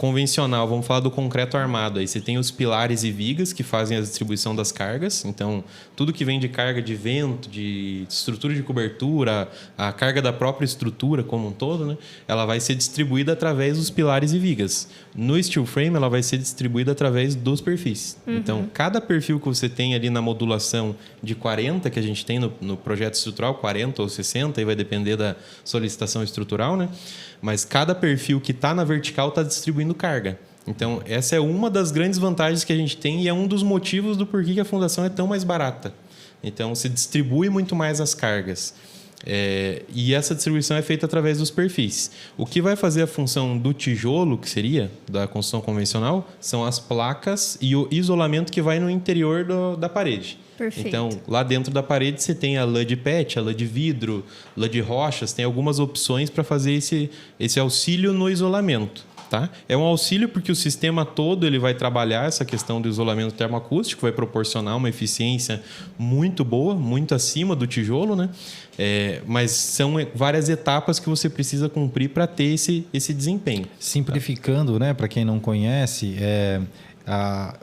convencional, vamos falar do concreto armado. Aí você tem os pilares e vigas que fazem a distribuição das cargas. Então, tudo que vem de carga de vento, de estrutura de cobertura, a carga da própria estrutura como um todo, né? Ela vai ser distribuída através dos pilares e vigas. No steel frame, ela vai ser distribuída através dos perfis. Então, cada perfil que você tem ali na modulação de 40, que a gente tem no projeto estrutural, 40 ou 60, aí vai depender da solicitação estrutural, né? Mas cada perfil que está na vertical está distribuindo carga. Então, essa é uma das grandes vantagens que a gente tem e é um dos motivos do porquê que a fundação é tão mais barata. Então, se distribui muito mais as cargas. E essa distribuição é feita através dos perfis. O que vai fazer a função do tijolo, que seria da construção convencional, são as placas e o isolamento que vai no interior da parede. Perfeito. Então, lá dentro da parede você tem a lã de PET, a lã de vidro, lã de rochas, tem algumas opções para fazer esse auxílio no isolamento. Tá? É um auxílio porque o sistema todo ele vai trabalhar essa questão do isolamento termoacústico, vai proporcionar uma eficiência muito boa, muito acima do tijolo, né? Mas são várias etapas que você precisa cumprir para ter esse desempenho. Simplificando, né, para quem não conhece,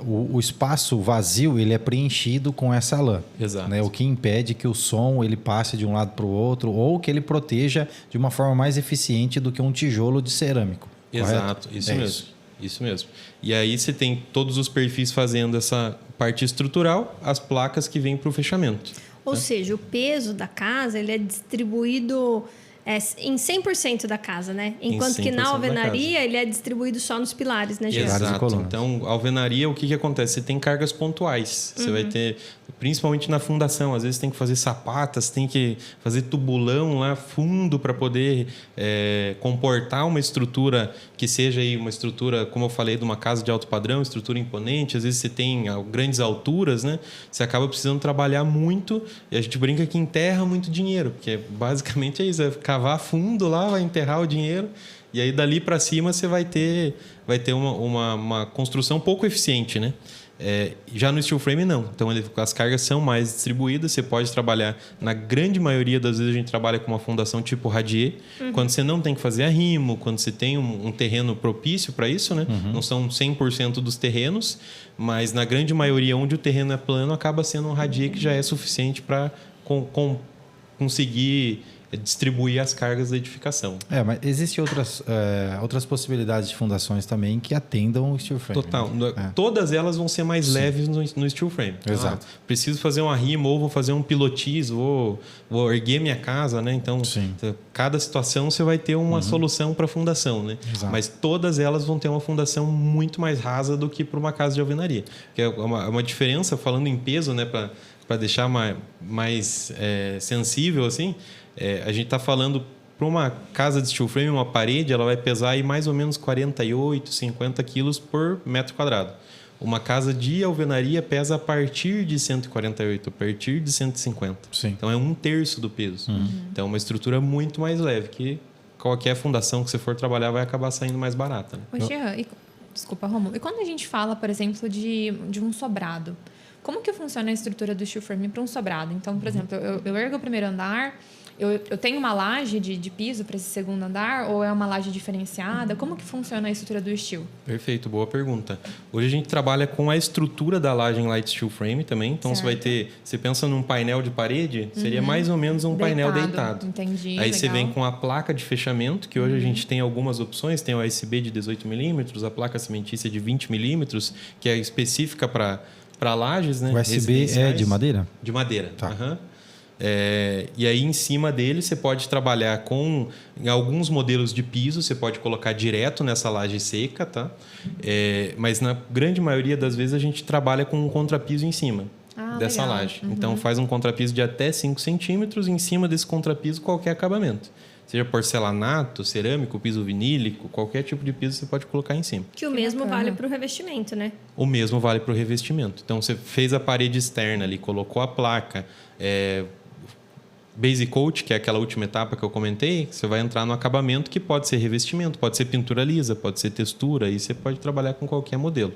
o espaço vazio ele é preenchido com essa lã. Exato. Né? O que impede que o som ele passe de um lado para o outro ou que ele proteja de uma forma mais eficiente do que um tijolo de cerâmico. Exato, isso mesmo. Isso mesmo. E aí você tem todos os perfis fazendo essa parte estrutural, as placas que vêm para o fechamento. Ou seja, o peso da casa ele é distribuído em 100% da casa, né? Enquanto que na alvenaria ele é distribuído só nos pilares, né, Gerardo? Exato. Então, a alvenaria, o que acontece? Você tem cargas pontuais. Você vai ter, principalmente na fundação, às vezes tem que fazer sapatas, tem que fazer tubulão lá fundo para poder comportar uma estrutura que seja aí uma estrutura, como eu falei, de uma casa de alto padrão, estrutura imponente. Às vezes você tem grandes alturas, né? Você acaba precisando trabalhar muito e a gente brinca que enterra muito dinheiro, porque basicamente é isso, é cavar fundo lá, vai enterrar o dinheiro e aí dali para cima você vai ter uma construção pouco eficiente, né? Já no steel frame não, então as cargas são mais distribuídas, você pode trabalhar, na grande maioria das vezes a gente trabalha com uma fundação tipo radier, quando você não tem que fazer arrimo, quando você tem um terreno propício para isso, né? Não são 100% dos terrenos, mas na grande maioria onde o terreno é plano acaba sendo um radier que já é suficiente para conseguir distribuir as cargas da edificação. Mas existem outras possibilidades de fundações também que atendam o steel frame. Total. Todas elas vão ser mais leves no steel frame. Exato. Preciso fazer um arrimo ou vou fazer um pilotis, vou erguer minha casa, né? Então, cada situação você vai ter uma solução para a fundação, né? Exato. Mas todas elas vão ter uma fundação muito mais rasa do que para uma casa de alvenaria. Que é uma diferença, falando em peso, né? Para deixar mais sensível, assim, a gente está falando para uma casa de steel frame, uma parede, ela vai pesar aí mais ou menos 48, 50 quilos por metro quadrado. Uma casa de alvenaria pesa a partir de 148, a partir de 150. Sim. Então, é 1/3 do peso. Então, é uma estrutura muito mais leve, que qualquer fundação que você for trabalhar vai acabar saindo mais barata. Né? Ô, Jean, desculpa, Romulo. E quando a gente fala, por exemplo, de um sobrado, como que funciona a estrutura do steel frame para um sobrado? Então, por exemplo, eu ergo o primeiro andar, eu tenho uma laje de piso para esse segundo andar ou é uma laje diferenciada? Como que funciona a estrutura do steel? Perfeito, boa pergunta. Hoje a gente trabalha com a estrutura da laje em light steel frame também. Então, você pensa num painel de parede, seria mais ou menos um painel deitado. Entendi, Aí legal. você vem com a placa de fechamento, que hoje a gente tem algumas opções. Tem o USB de 18 milímetros, a placa cimentícia de 20 milímetros, que é específica para lajes, né? O USB é de madeira? De madeira. Tá. E aí, em cima dele, você pode trabalhar em alguns modelos de piso, você pode colocar direto nessa laje seca, tá? Mas na grande maioria das vezes a gente trabalha com um contrapiso em cima dessa legal. laje. Então, faz um contrapiso de até 5 centímetros, em cima desse contrapiso qualquer acabamento. Seja porcelanato, cerâmico, piso vinílico, qualquer tipo de piso você pode colocar em cima. Que o mesmo vale para o revestimento, né? O mesmo vale para o revestimento. Então, você fez a parede externa ali, colocou a placa, base coat, que é aquela última etapa que eu comentei, você vai entrar no acabamento que pode ser revestimento, pode ser pintura lisa, pode ser textura, e você pode trabalhar com qualquer modelo.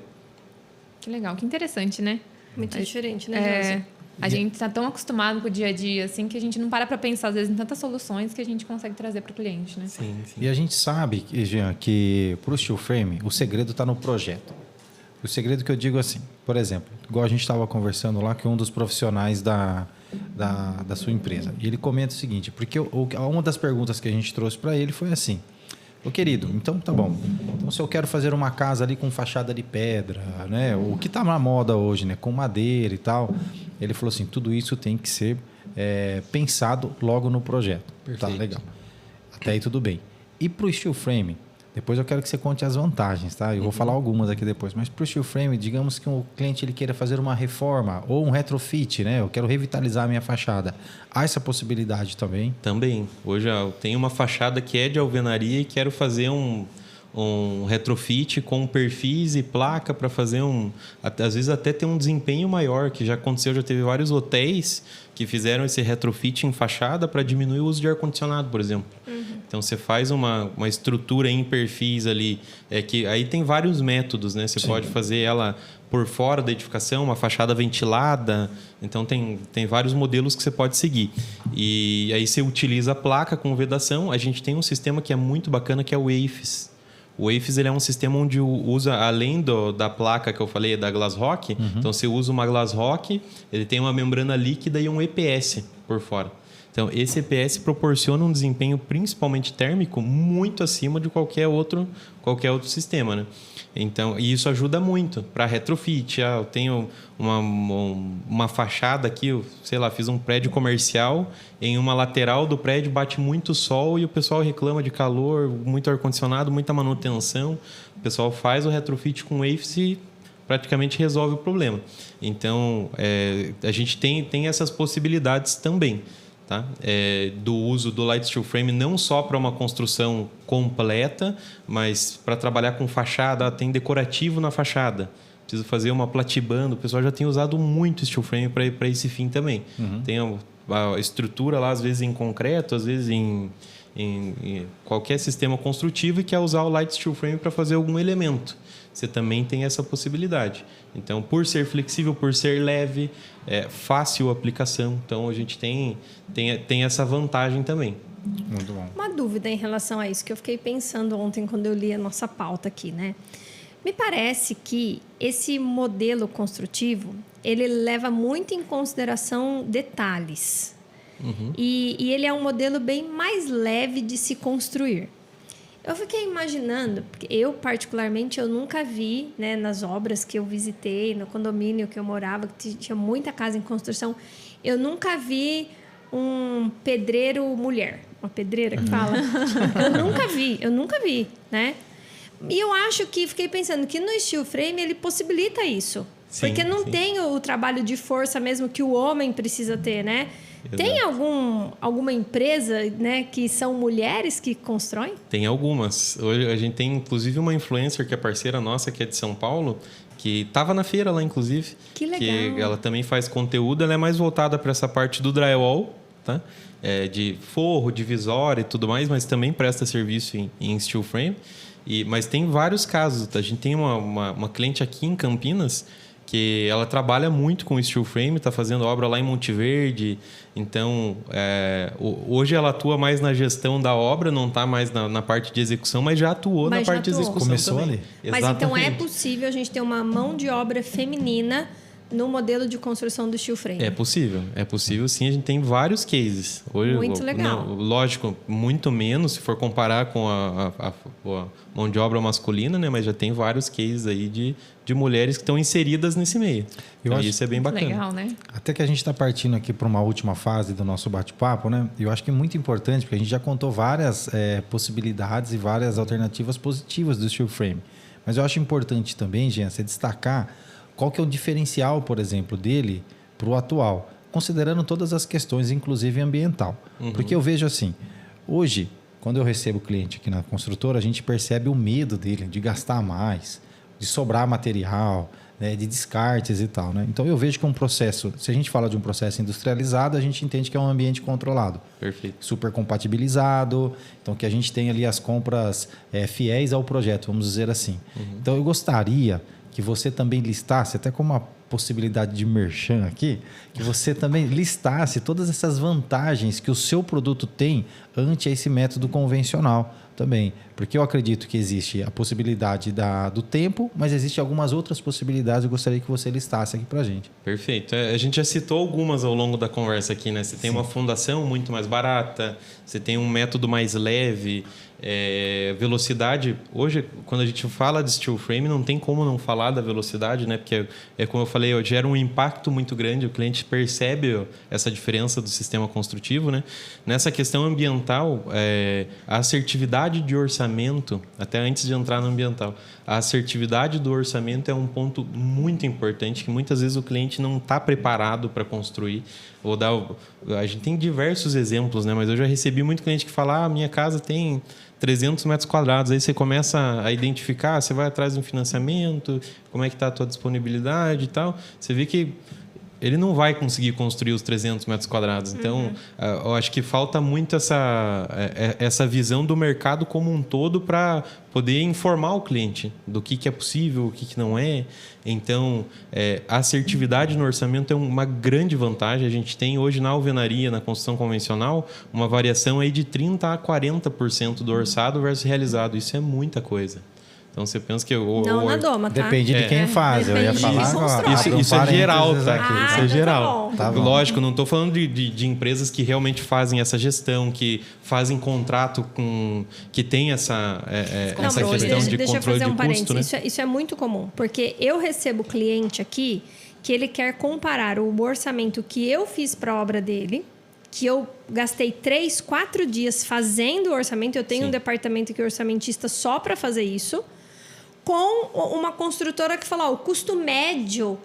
Que legal, que interessante, né? Muito diferente, né, Josi? A gente está tão acostumado com o dia a dia, assim, que a gente não para pensar, às vezes, em tantas soluções que a gente consegue trazer para o cliente, né? Sim, sim. E a gente sabe, Jean, que para o steel frame, o segredo está no projeto. O segredo que eu digo assim, por exemplo, igual a gente estava conversando lá com um dos profissionais da sua empresa. E ele comenta o seguinte, porque uma das perguntas que a gente trouxe para ele foi assim: ô querido, então tá bom. Então se eu quero fazer uma casa ali com fachada de pedra, né? O que tá na moda hoje, né? Com madeira e tal. Ele falou assim, tudo isso tem que ser pensado logo no projeto. Perfeito. Tá, legal. Até aí tudo bem. E pro steel frame, depois eu quero que você conte as vantagens, tá? Eu vou falar algumas aqui depois. Mas pro steel frame, digamos que o cliente ele queira fazer uma reforma ou um retrofit, né? Eu quero revitalizar a minha fachada. Há essa possibilidade também? Também. Hoje eu tenho uma fachada que é de alvenaria e quero fazer um retrofit com perfis e placa para fazer às vezes até ter um desempenho maior, que já aconteceu, já teve vários hotéis que fizeram esse retrofit em fachada para diminuir o uso de ar-condicionado, por exemplo. Então você faz uma estrutura em perfis ali, que aí tem vários métodos, né? Você pode fazer ela por fora da edificação, uma fachada ventilada. Então tem vários modelos que você pode seguir. E aí você utiliza a placa com vedação. A gente tem um sistema que é muito bacana, que é o AFES. O AFES ele é um sistema onde usa, além da placa que eu falei, da Glasrock, então você usa uma Glasrock, ele tem uma membrana líquida e um EPS por fora. Então, esse EPS proporciona um desempenho, principalmente térmico, muito acima de qualquer outro sistema, né? Então, e isso ajuda muito para retrofit. Eu tenho uma fachada aqui, sei lá, fiz um prédio comercial, em uma lateral do prédio bate muito sol e o pessoal reclama de calor, muito ar-condicionado, muita manutenção. O pessoal faz o retrofit com AFES e praticamente resolve o problema. Então, a gente tem essas possibilidades também. Tá? Do uso do Light Steel Frame não só para uma construção completa, mas para trabalhar com fachada, tem decorativo na fachada. Preciso fazer uma platibanda, o pessoal já tem usado muito Steel Frame para esse fim também. Tem a estrutura lá, às vezes em concreto, às vezes em qualquer sistema construtivo e quer usar o Light Steel Frame para fazer algum elemento. Você também tem essa possibilidade. Então, por ser flexível, por ser leve, fácil a aplicação. Então, a gente tem essa vantagem também. Muito bom. Uma dúvida em relação a isso, que eu fiquei pensando ontem quando eu li a nossa pauta aqui, né? Me parece que esse modelo construtivo, ele leva muito em consideração detalhes. E ele é um modelo bem mais leve de se construir. Eu fiquei imaginando, porque eu particularmente eu nunca vi, né, nas obras que eu visitei, no condomínio que eu morava, que tinha muita casa em construção, eu nunca vi um pedreiro mulher, uma pedreira que fala. Eu nunca vi, né? E eu acho que, fiquei pensando que no steel frame ele possibilita isso. Sim, porque não sim. tem o trabalho de força mesmo que o homem precisa ter, né? Exato. Tem alguma empresa, né, que são mulheres que constroem? Tem algumas. Hoje a gente tem, inclusive, uma influencer que é parceira nossa, que é de São Paulo, que estava na feira lá, inclusive. Que legal. Que ela também faz conteúdo. Ela é mais voltada para essa parte do drywall, tá? De forro, divisória e tudo mais, mas também presta serviço em steel frame. Mas tem vários casos. Tá? A gente tem uma cliente aqui em Campinas que ela trabalha muito com steel frame, está fazendo obra lá em Monte Verde. Então, hoje ela atua mais na gestão da obra, não está mais na parte de execução, mas já atuou na parte de execução Começou também. ali. Mas então é Exatamente. possível a gente ter uma mão de obra feminina no modelo de construção do steel frame? É possível sim. A gente tem vários cases. Hoje, Muito legal. Lógico, muito menos se for comparar com a mão de obra masculina, né? Mas já tem vários cases aí de mulheres que estão inseridas nesse meio. Então, acho isso é bem bacana. Legal, né? Até que a gente está partindo aqui para uma última fase do nosso bate-papo, né? Eu acho que é muito importante, porque a gente já contou várias possibilidades e várias alternativas positivas do steel frame. Mas eu acho importante também, Jean, você destacar qual que é o diferencial, por exemplo, dele para o atual, considerando todas as questões, inclusive ambiental. Porque eu vejo assim, hoje, quando eu recebo cliente aqui na construtora, a gente percebe o medo dele de gastar mais, de sobrar material, né, de descartes e tal, né? Então eu vejo que um processo, se a gente fala de um processo industrializado, a gente entende que é um ambiente controlado. Perfeito. Super compatibilizado, então que a gente tem ali as compras fiéis ao projeto, vamos dizer assim. Então eu gostaria que você também listasse, até como uma possibilidade de merchan aqui, que você também listasse todas essas vantagens que o seu produto tem ante esse método convencional também. Porque eu acredito que existe a possibilidade do tempo, mas existe algumas outras possibilidades. Eu gostaria que você listasse aqui para a gente. Perfeito. A gente já citou algumas ao longo da conversa aqui, né? Você tem uma fundação muito mais barata, você tem um método mais leve, velocidade. Hoje, quando a gente fala de steel frame, não tem como não falar da velocidade, né? Porque como eu falei, gera um impacto muito grande, o cliente percebe essa diferença do sistema construtivo, né? Nessa questão ambiental, a assertividade de orçamento, até antes de entrar no ambiental, a assertividade do orçamento é um ponto muito importante que muitas vezes o cliente não está preparado para construir. A gente tem diversos exemplos, né? Mas eu já recebi muito cliente que fala: minha casa tem 300 metros quadrados. Aí você começa a identificar, você vai atrás de um financiamento, como é que está a tua disponibilidade e tal. Você vê que ele não vai conseguir construir os 300 metros quadrados. Então, eu acho que falta muito essa visão do mercado como um todo para poder informar o cliente do que é possível, o que não é. Então, a assertividade no orçamento é uma grande vantagem. A gente tem hoje na alvenaria, na construção convencional, uma variação aí de 30% a 40% do orçado versus realizado. Isso é muita coisa. Então você pensa que não na Doma, tá? Depende de quem faz. Depende, eu ia falar agora. Isso é geral, tá? Isso é geral. Tá bom. Lógico, não estou falando de empresas que realmente fazem essa gestão, que fazem contrato que tem essa questão de controle de custo, né? Isso é muito comum, porque eu recebo cliente aqui que ele quer comparar o orçamento que eu fiz para a obra dele, que eu gastei 3, 4 dias fazendo o orçamento. Eu tenho um departamento que é orçamentista só para fazer isso, com uma construtora que fala: o custo médio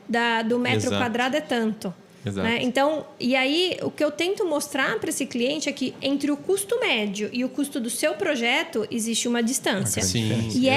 do metro quadrado é tanto. Exato. Né? Então, e aí o que eu tento mostrar para esse cliente é que entre o custo médio e o custo do seu projeto existe uma distância. Sim, e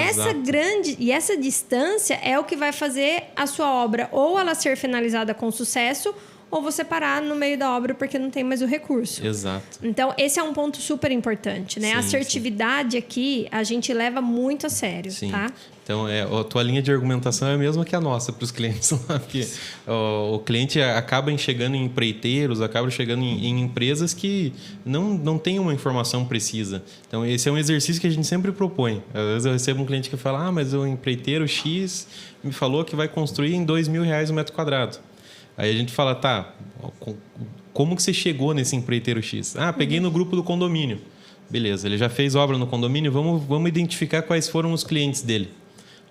essa distância é o que vai fazer a sua obra ou ela ser finalizada com sucesso, ou você parar no meio da obra porque não tem mais o recurso. Exato. Então, esse é um ponto super importante, né? Sim, a assertividade aqui, a gente leva muito a sério, tá? Então, a tua linha de argumentação é a mesma que a nossa para os clientes. Porque o cliente acaba chegando em empreiteiros, acaba chegando em empresas que não têm uma informação precisa. Então, esse é um exercício que a gente sempre propõe. Às vezes eu recebo um cliente que fala: mas o empreiteiro X me falou que vai construir em R$2.000 o metro quadrado. Aí a gente fala: tá, como que você chegou nesse empreiteiro X? Peguei no grupo do condomínio. Beleza, ele já fez obra no condomínio, vamos identificar quais foram os clientes dele.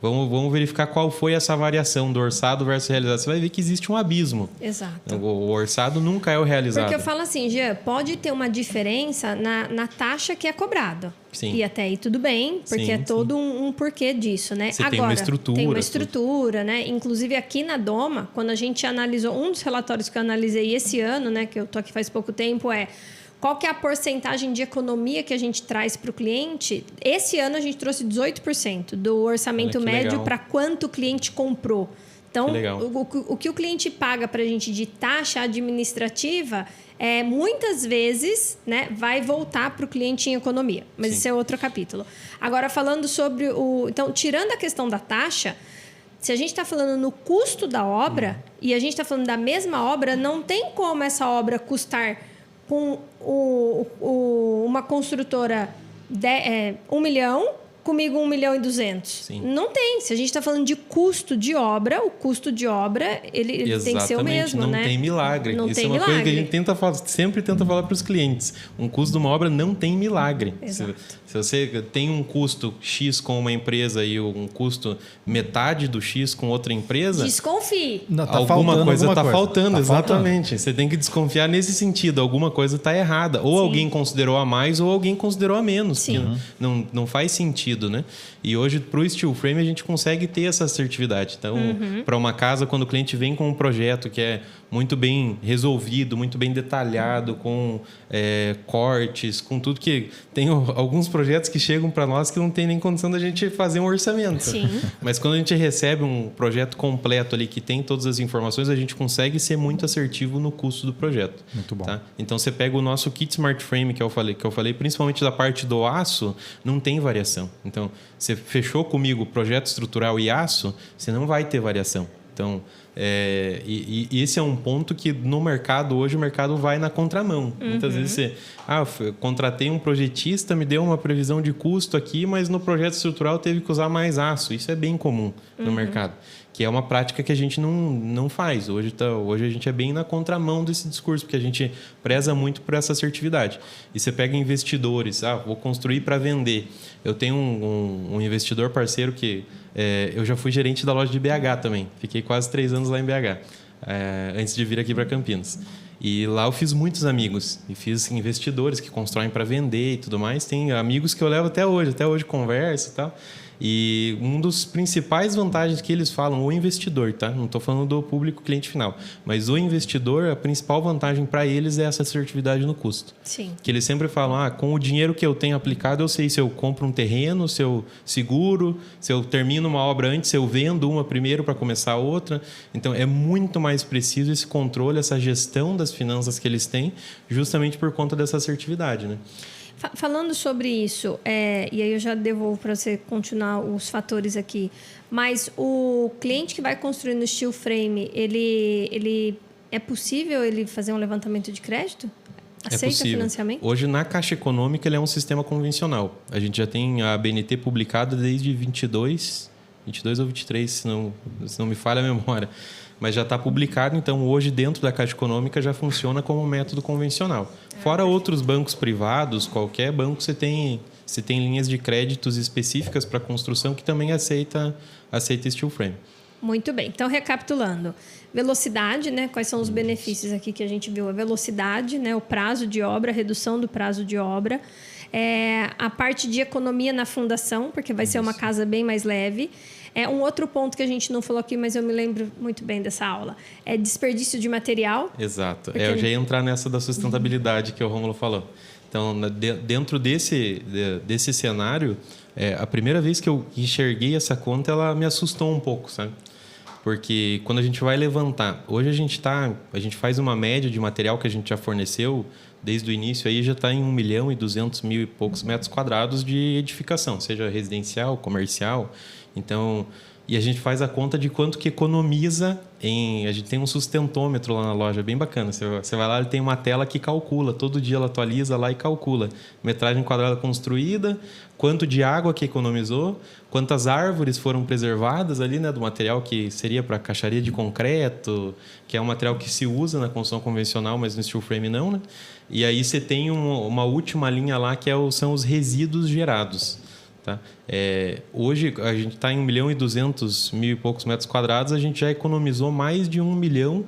Vamos verificar qual foi essa variação do orçado versus realizado. Você vai ver que existe um abismo. Exato. O orçado nunca é o realizado. Porque eu falo assim, Jean, pode ter uma diferença na taxa que é cobrada. Sim. E até aí tudo bem, porque todo um porquê disso, né? Você Agora, tem uma estrutura. Tem uma estrutura, né? Inclusive aqui na Doma, quando a gente analisou, um dos relatórios que eu analisei esse ano, né? Que eu tô aqui faz pouco tempo, qual que é a porcentagem de economia que a gente traz para o cliente? Esse ano a gente trouxe 18% do orçamento médio para quanto o cliente comprou. Então, o que o cliente paga para a gente de taxa administrativa, muitas vezes, né, vai voltar para o cliente em economia. Mas isso é outro capítulo. Agora, falando sobre Então, tirando a questão da taxa, se a gente está falando no custo da obra e a gente está falando da mesma obra, não tem como essa obra custar com uma construtora 1 milhão, comigo 1.200.000. Não tem. Se a gente está falando de custo de obra, o custo de obra ele tem que ser o mesmo, não né? Tem milagre. Não Isso tem é uma milagre. coisa que a gente sempre tenta falar para os clientes. Um custo de uma obra não tem milagre. Se você tem um custo X com uma empresa e um custo metade do X com outra empresa... Desconfie. Alguma coisa está faltando, exatamente. Você tem que desconfiar nesse sentido. Alguma coisa está errada. Ou alguém considerou a mais ou alguém considerou a menos. Não faz sentido. garantido, né? E hoje, para o steel frame, a gente consegue ter essa assertividade. Então, para uma casa, quando o cliente vem com um projeto que é muito bem resolvido, muito bem detalhado, com cortes, com tudo que... Tem alguns projetos que chegam para nós que não tem nem condição da gente fazer um orçamento. Sim. Mas quando a gente recebe um projeto completo ali, que tem todas as informações, a gente consegue ser muito assertivo no custo do projeto. Muito bom. Tá? Então, você pega o nosso kit Smart Frame, que eu falei, principalmente da parte do aço, não tem variação. Então, você fechou comigo projeto estrutural e aço, você não vai ter variação. Então, e esse é um ponto que no mercado, hoje o mercado vai na contramão. Muitas vezes você... contratei um projetista, me deu uma previsão de custo aqui, mas no projeto estrutural teve que usar mais aço. Isso é bem comum no mercado. Que é uma prática que a gente não faz. Hoje a gente é bem na contramão desse discurso, porque a gente preza muito por essa assertividade. E você pega investidores, vou construir para vender. Eu tenho um investidor parceiro que... eu já fui gerente da loja de BH também. Fiquei quase 3 anos lá em BH, antes de vir aqui para Campinas. E lá eu fiz muitos amigos. E fiz investidores que constroem para vender e tudo mais. Tem amigos que eu levo até hoje converso e tal. E um dos principais vantagens que eles falam, o investidor, tá? Não estou falando do público cliente final, mas o investidor, a principal vantagem para eles é essa assertividade no custo. Sim. Que eles sempre falam, com o dinheiro que eu tenho aplicado, eu sei se eu compro um terreno, se eu seguro, se eu termino uma obra antes, se eu vendo uma primeiro para começar a outra. Então, é muito mais preciso esse controle, essa gestão das finanças que eles têm, justamente por conta dessa assertividade, né? Falando sobre isso, e aí eu já devolvo para você continuar os fatores aqui, mas o cliente que vai construir no steel frame, ele é possível ele fazer um levantamento de crédito? Aceita financiamento? Hoje, na Caixa Econômica, ele é um sistema convencional. A gente já tem a BNT publicada desde 22 ou 23, se não me falha a memória. Mas já está publicado, então hoje dentro da Caixa Econômica já funciona como um método convencional. Fora outros bancos privados, qualquer banco você tem linhas de créditos específicas para construção que também aceita steel frame. Muito bem. Então, recapitulando. Velocidade, né? Quais são os benefícios aqui que a gente viu? A velocidade, né? O prazo de obra, a redução do prazo de obra. A parte de economia na fundação, porque vai ser uma casa bem mais leve. Um outro ponto que a gente não falou aqui, mas eu me lembro muito bem dessa aula, é desperdício de material. Exato. Eu já ia entrar nessa da sustentabilidade que o Rômulo falou. Então, dentro desse cenário, a primeira vez que eu enxerguei essa conta, ela me assustou um pouco, sabe? Porque quando a gente vai levantar... Hoje a gente faz uma média de material que a gente já forneceu, desde o início, aí já está em 1.200.000 e poucos metros quadrados de edificação, seja residencial, comercial. Então, e a gente faz a conta de quanto que economiza a gente tem um sustentômetro lá na loja, bem bacana. Você vai lá, ele tem uma tela que calcula, todo dia ela atualiza lá e calcula metragem quadrada construída, quanto de água que economizou, quantas árvores foram preservadas ali, né, do material que seria para caixaria de concreto, que é um material que se usa na construção convencional, mas no steel frame não, né? E aí você tem uma última linha lá que são os resíduos gerados. Tá? Hoje a gente está em 1.200.000 e poucos metros quadrados, a gente já economizou mais de 1 milhão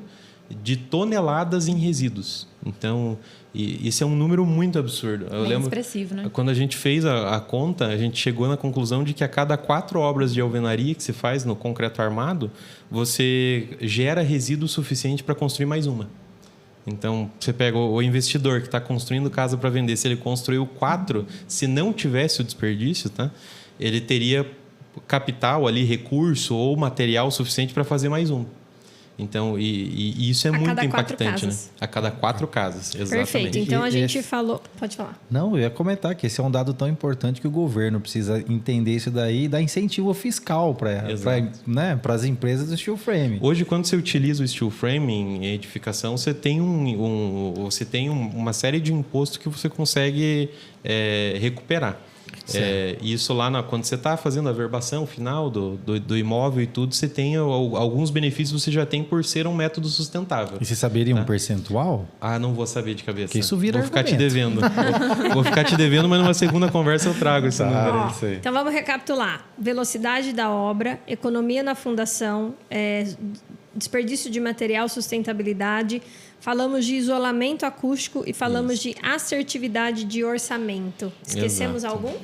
de toneladas em resíduos. Então, isso é um número muito absurdo. Eu lembro, expressivo, né? Quando a gente fez a conta, a gente chegou na conclusão de que a cada 4 obras de alvenaria que se faz no concreto armado, você gera resíduo suficiente para construir mais uma. Então, você pega o investidor que está construindo casa para vender, se ele construiu 4, se não tivesse o desperdício, tá? Ele teria capital ali, recurso ou material suficiente para fazer mais um. Então, e isso é muito impactante, né? A cada 4 casas, exatamente. Perfeito. Então, a gente falou... Pode falar. Não, eu ia comentar que esse é um dado tão importante que o governo precisa entender isso daí e dar incentivo fiscal para as empresas do steel frame. Hoje, quando você utiliza o steel frame em edificação, você tem uma série de impostos que você consegue recuperar. Isso lá, quando você está fazendo a verbação final do imóvel e tudo, você tem alguns benefícios que você já tem por ser um método sustentável. E você saberia um percentual? Não vou saber de cabeça. Que isso vira Vou ficar te devendo. Vou ficar te devendo, mas numa segunda conversa eu trago esse número. Então, vamos recapitular. Velocidade da obra, economia na fundação, desperdício de material, sustentabilidade. Falamos de isolamento acústico e falamos de assertividade de orçamento. Esquecemos algum?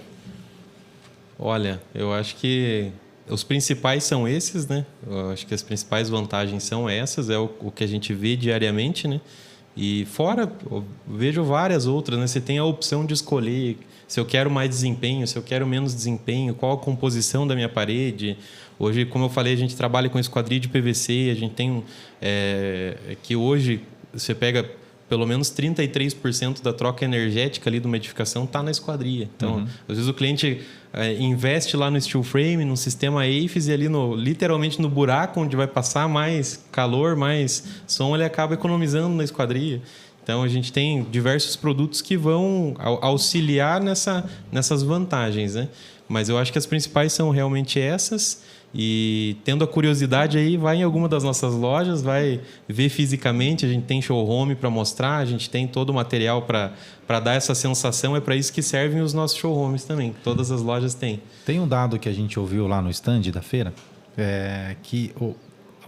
Olha, eu acho que os principais são esses, né? Eu acho que as principais vantagens são essas, é o que a gente vê diariamente, né? E fora, eu vejo várias outras, né? Você tem a opção de escolher se eu quero mais desempenho, se eu quero menos desempenho, qual a composição da minha parede. Hoje, como eu falei, a gente trabalha com esquadria de PVC, a gente tem que hoje você pega pelo menos 33% da troca energética ali de uma edificação está na esquadria. Então, às vezes o cliente investe lá no steel frame, no sistema AFES, e ali literalmente no buraco onde vai passar mais calor, mais som, ele acaba economizando na esquadria. Então, a gente tem diversos produtos que vão auxiliar nessas vantagens, né? Mas eu acho que as principais são realmente essas. E tendo a curiosidade aí, vai em alguma das nossas lojas, vai ver fisicamente, a gente tem showroom para mostrar, a gente tem todo o material para dar essa sensação, é para isso que servem os nossos showrooms também, todas as lojas têm. Tem um dado que a gente ouviu lá no stand da feira, que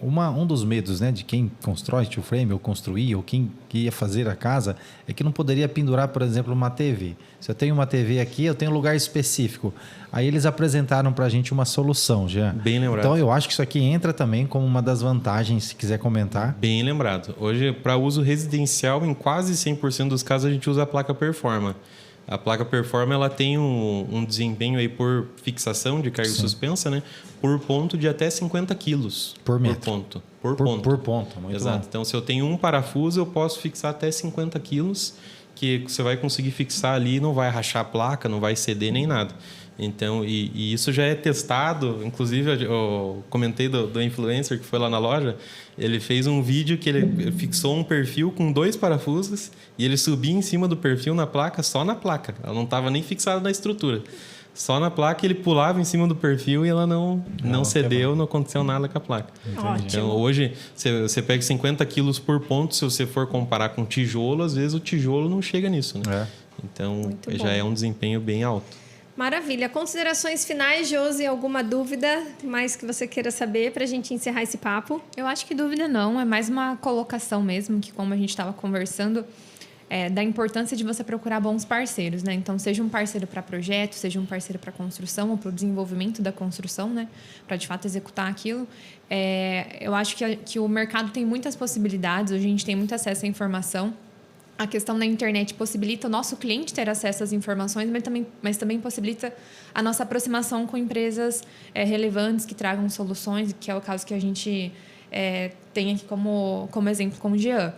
um dos medos, né, de quem constrói steel frame ou construir, ou quem ia fazer a casa, é que não poderia pendurar, por exemplo, uma TV. Se eu tenho uma TV aqui, eu tenho um lugar específico. Aí eles apresentaram para a gente uma solução, já. Bem lembrado. Então eu acho que isso aqui entra também como uma das vantagens, se quiser comentar. Bem lembrado. Hoje, para uso residencial, em quase 100% dos casos, a gente usa a placa Performa. A placa Performa ela tem um desempenho aí por fixação de carga suspensa, né? Por ponto de até 50 quilos. Por metro. Por ponto. Por ponto, muito Exato. bom. Então, se eu tenho um parafuso, eu posso fixar até 50 quilos, que você vai conseguir fixar ali, não vai rachar a placa, não vai ceder nem nada. Então, e isso já é testado. Inclusive, eu comentei do influencer que foi lá na loja. Ele fez um vídeo que ele fixou um perfil com 2 parafusos e ele subia em cima do perfil na placa, só na placa. Ela não estava nem fixada na estrutura. Só na placa ele pulava em cima do perfil e ela não cedeu, não aconteceu nada com a placa. Ótimo. Então, hoje, você pega 50 quilos por ponto, se você for comparar com tijolo, às vezes o tijolo não chega nisso, né? Então, já é um desempenho bem alto. Maravilha. Considerações finais, Josi? Alguma dúvida mais que você queira saber para a gente encerrar esse papo? Eu acho que dúvida não, é mais uma colocação mesmo, que como a gente estava conversando, da importância de você procurar bons parceiros, né? Então, seja um parceiro para projeto, seja um parceiro para construção ou para o desenvolvimento da construção, né? Para, de fato, executar aquilo. Eu acho que o mercado tem muitas possibilidades, hoje a gente tem muito acesso à informação. A questão da internet possibilita o nosso cliente ter acesso às informações, mas também possibilita a nossa aproximação com empresas relevantes que tragam soluções, que é o caso que a gente tem aqui como exemplo, como o Jean.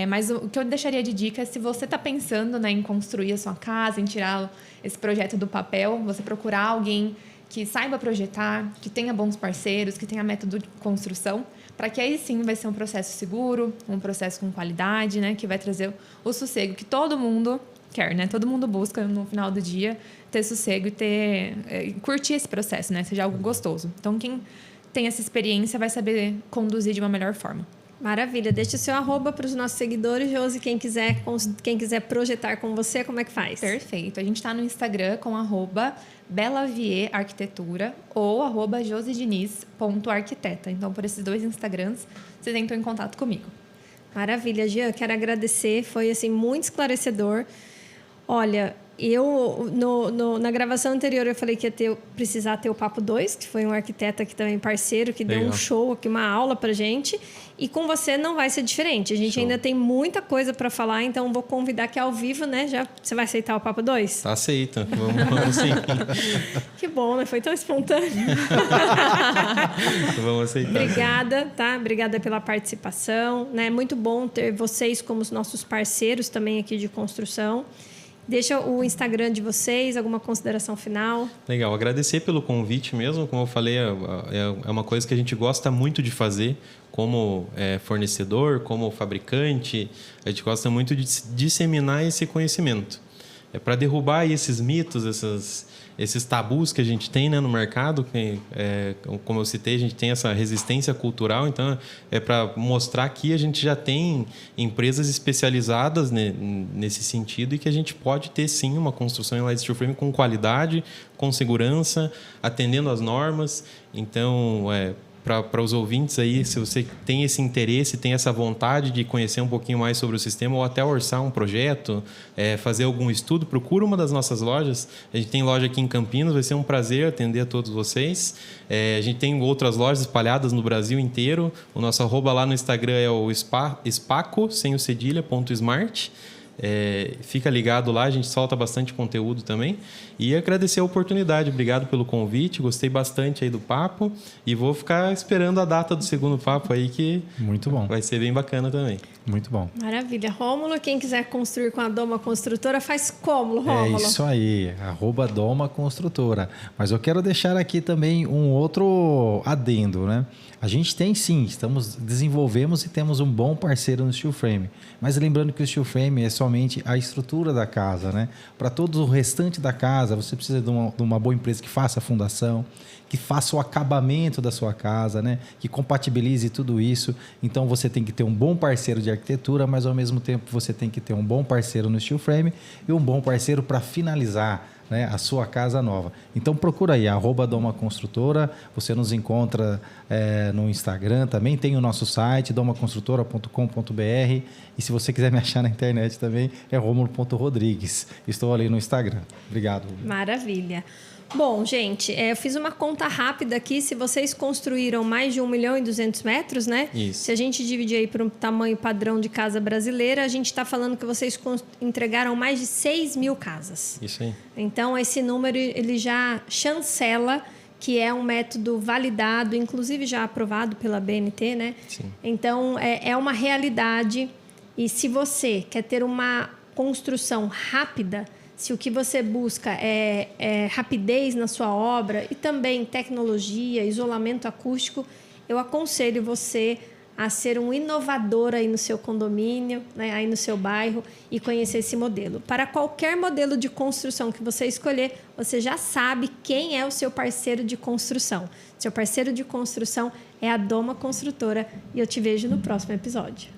Mas o que eu deixaria de dica é, se você está pensando, né, em construir a sua casa, em tirar esse projeto do papel, você procurar alguém que saiba projetar, que tenha bons parceiros, que tenha método de construção, para que aí sim vai ser um processo seguro, um processo com qualidade, né, que vai trazer o sossego que todo mundo quer, né? Todo mundo busca no final do dia ter sossego e curtir esse processo, né? Seja algo gostoso. Então, quem tem essa experiência vai saber conduzir de uma melhor forma. Maravilha. Deixa o seu @ para os nossos seguidores, Josi. Quem quiser projetar com você, como é que faz? Perfeito. A gente está no Instagram com @belavierarquitetura ou @josidiniz.arquiteta. Então, por esses 2 Instagrams, vocês entram em contato comigo. Maravilha, Jean. Quero agradecer. Foi, assim, muito esclarecedor. Olha, eu, na gravação anterior, eu falei que ia precisar ter o Papo 2, que foi um arquiteto aqui também, parceiro, que deu um show aqui, uma aula pra gente. E com você não vai ser diferente. A gente ainda tem muita coisa para falar, então vou convidar que ao vivo, né? Você vai aceitar o Papo 2? Tá aceita. Vamos sim. Que bom, né? Foi tão espontâneo. Vamos aceitar. Obrigada, tá? Obrigada pela participação. Né? Muito bom ter vocês como os nossos parceiros também aqui de construção. Deixa o Instagram de vocês, alguma consideração final? Legal, agradecer pelo convite mesmo. Como eu falei, é uma coisa que a gente gosta muito de fazer como fornecedor, como fabricante. A gente gosta muito de disseminar esse conhecimento. É para derrubar esses mitos, esses tabus que a gente tem, né, no mercado. Como eu citei, a gente tem essa resistência cultural. Então, é para mostrar que a gente já tem empresas especializadas nesse sentido e que a gente pode ter, sim, uma construção em light steel frame com qualidade, com segurança, atendendo às normas. Então, para os ouvintes aí, se você tem esse interesse, tem essa vontade de conhecer um pouquinho mais sobre o sistema ou até orçar um projeto, fazer algum estudo, procura uma das nossas lojas. A gente tem loja aqui em Campinas, vai ser um prazer atender a todos vocês. A gente tem outras lojas espalhadas no Brasil inteiro. O nosso @ lá no Instagram é o spaco, sem o cedilha, .smart. Fica ligado lá, a gente solta bastante conteúdo também. E agradecer a oportunidade, obrigado pelo convite, gostei bastante aí do papo e vou ficar esperando a data do segundo papo aí, que muito bom, vai ser bem bacana também. Muito bom. Maravilha. Rômulo, quem quiser construir com a Doma Construtora, faz como, Rômulo? É isso aí, @Doma Construtora. Mas eu quero deixar aqui também um outro adendo, né? A gente tem sim, desenvolvemos e temos um bom parceiro no Steel Frame. Mas lembrando que o Steel Frame é somente a estrutura da casa, né? Para todo o restante da casa, você precisa de uma boa empresa que faça a fundação, que faça o acabamento da sua casa, né? Que compatibilize tudo isso. Então você tem que ter um bom parceiro de arquitetura, mas ao mesmo tempo você tem que ter um bom parceiro no Steel Frame e um bom parceiro para finalizar, né, a sua casa nova. Então procura aí, @Doma Construtora, você nos encontra no Instagram também, tem o nosso site, domaconstrutora.com.br, e se você quiser me achar na internet também, é romulo.rodrigues. Estou ali no Instagram. Obrigado. Maravilha. Bom, gente, eu fiz uma conta rápida aqui. Se vocês construíram mais de 1.200.000 metros, né? Isso. Se a gente dividir aí para um tamanho padrão de casa brasileira, a gente está falando que vocês entregaram mais de 6.000 casas. Isso aí. Então, esse número ele já chancela que é um método validado, inclusive já aprovado pela BNT, né? Sim. Então, é uma realidade. E se você quer ter uma construção rápida, se o que você busca é rapidez na sua obra e também tecnologia, isolamento acústico, eu aconselho você a ser um inovador aí no seu condomínio, né, aí no seu bairro, e conhecer esse modelo. Para qualquer modelo de construção que você escolher, você já sabe quem é o seu parceiro de construção. Seu parceiro de construção é a Doma Construtora, e eu te vejo no próximo episódio.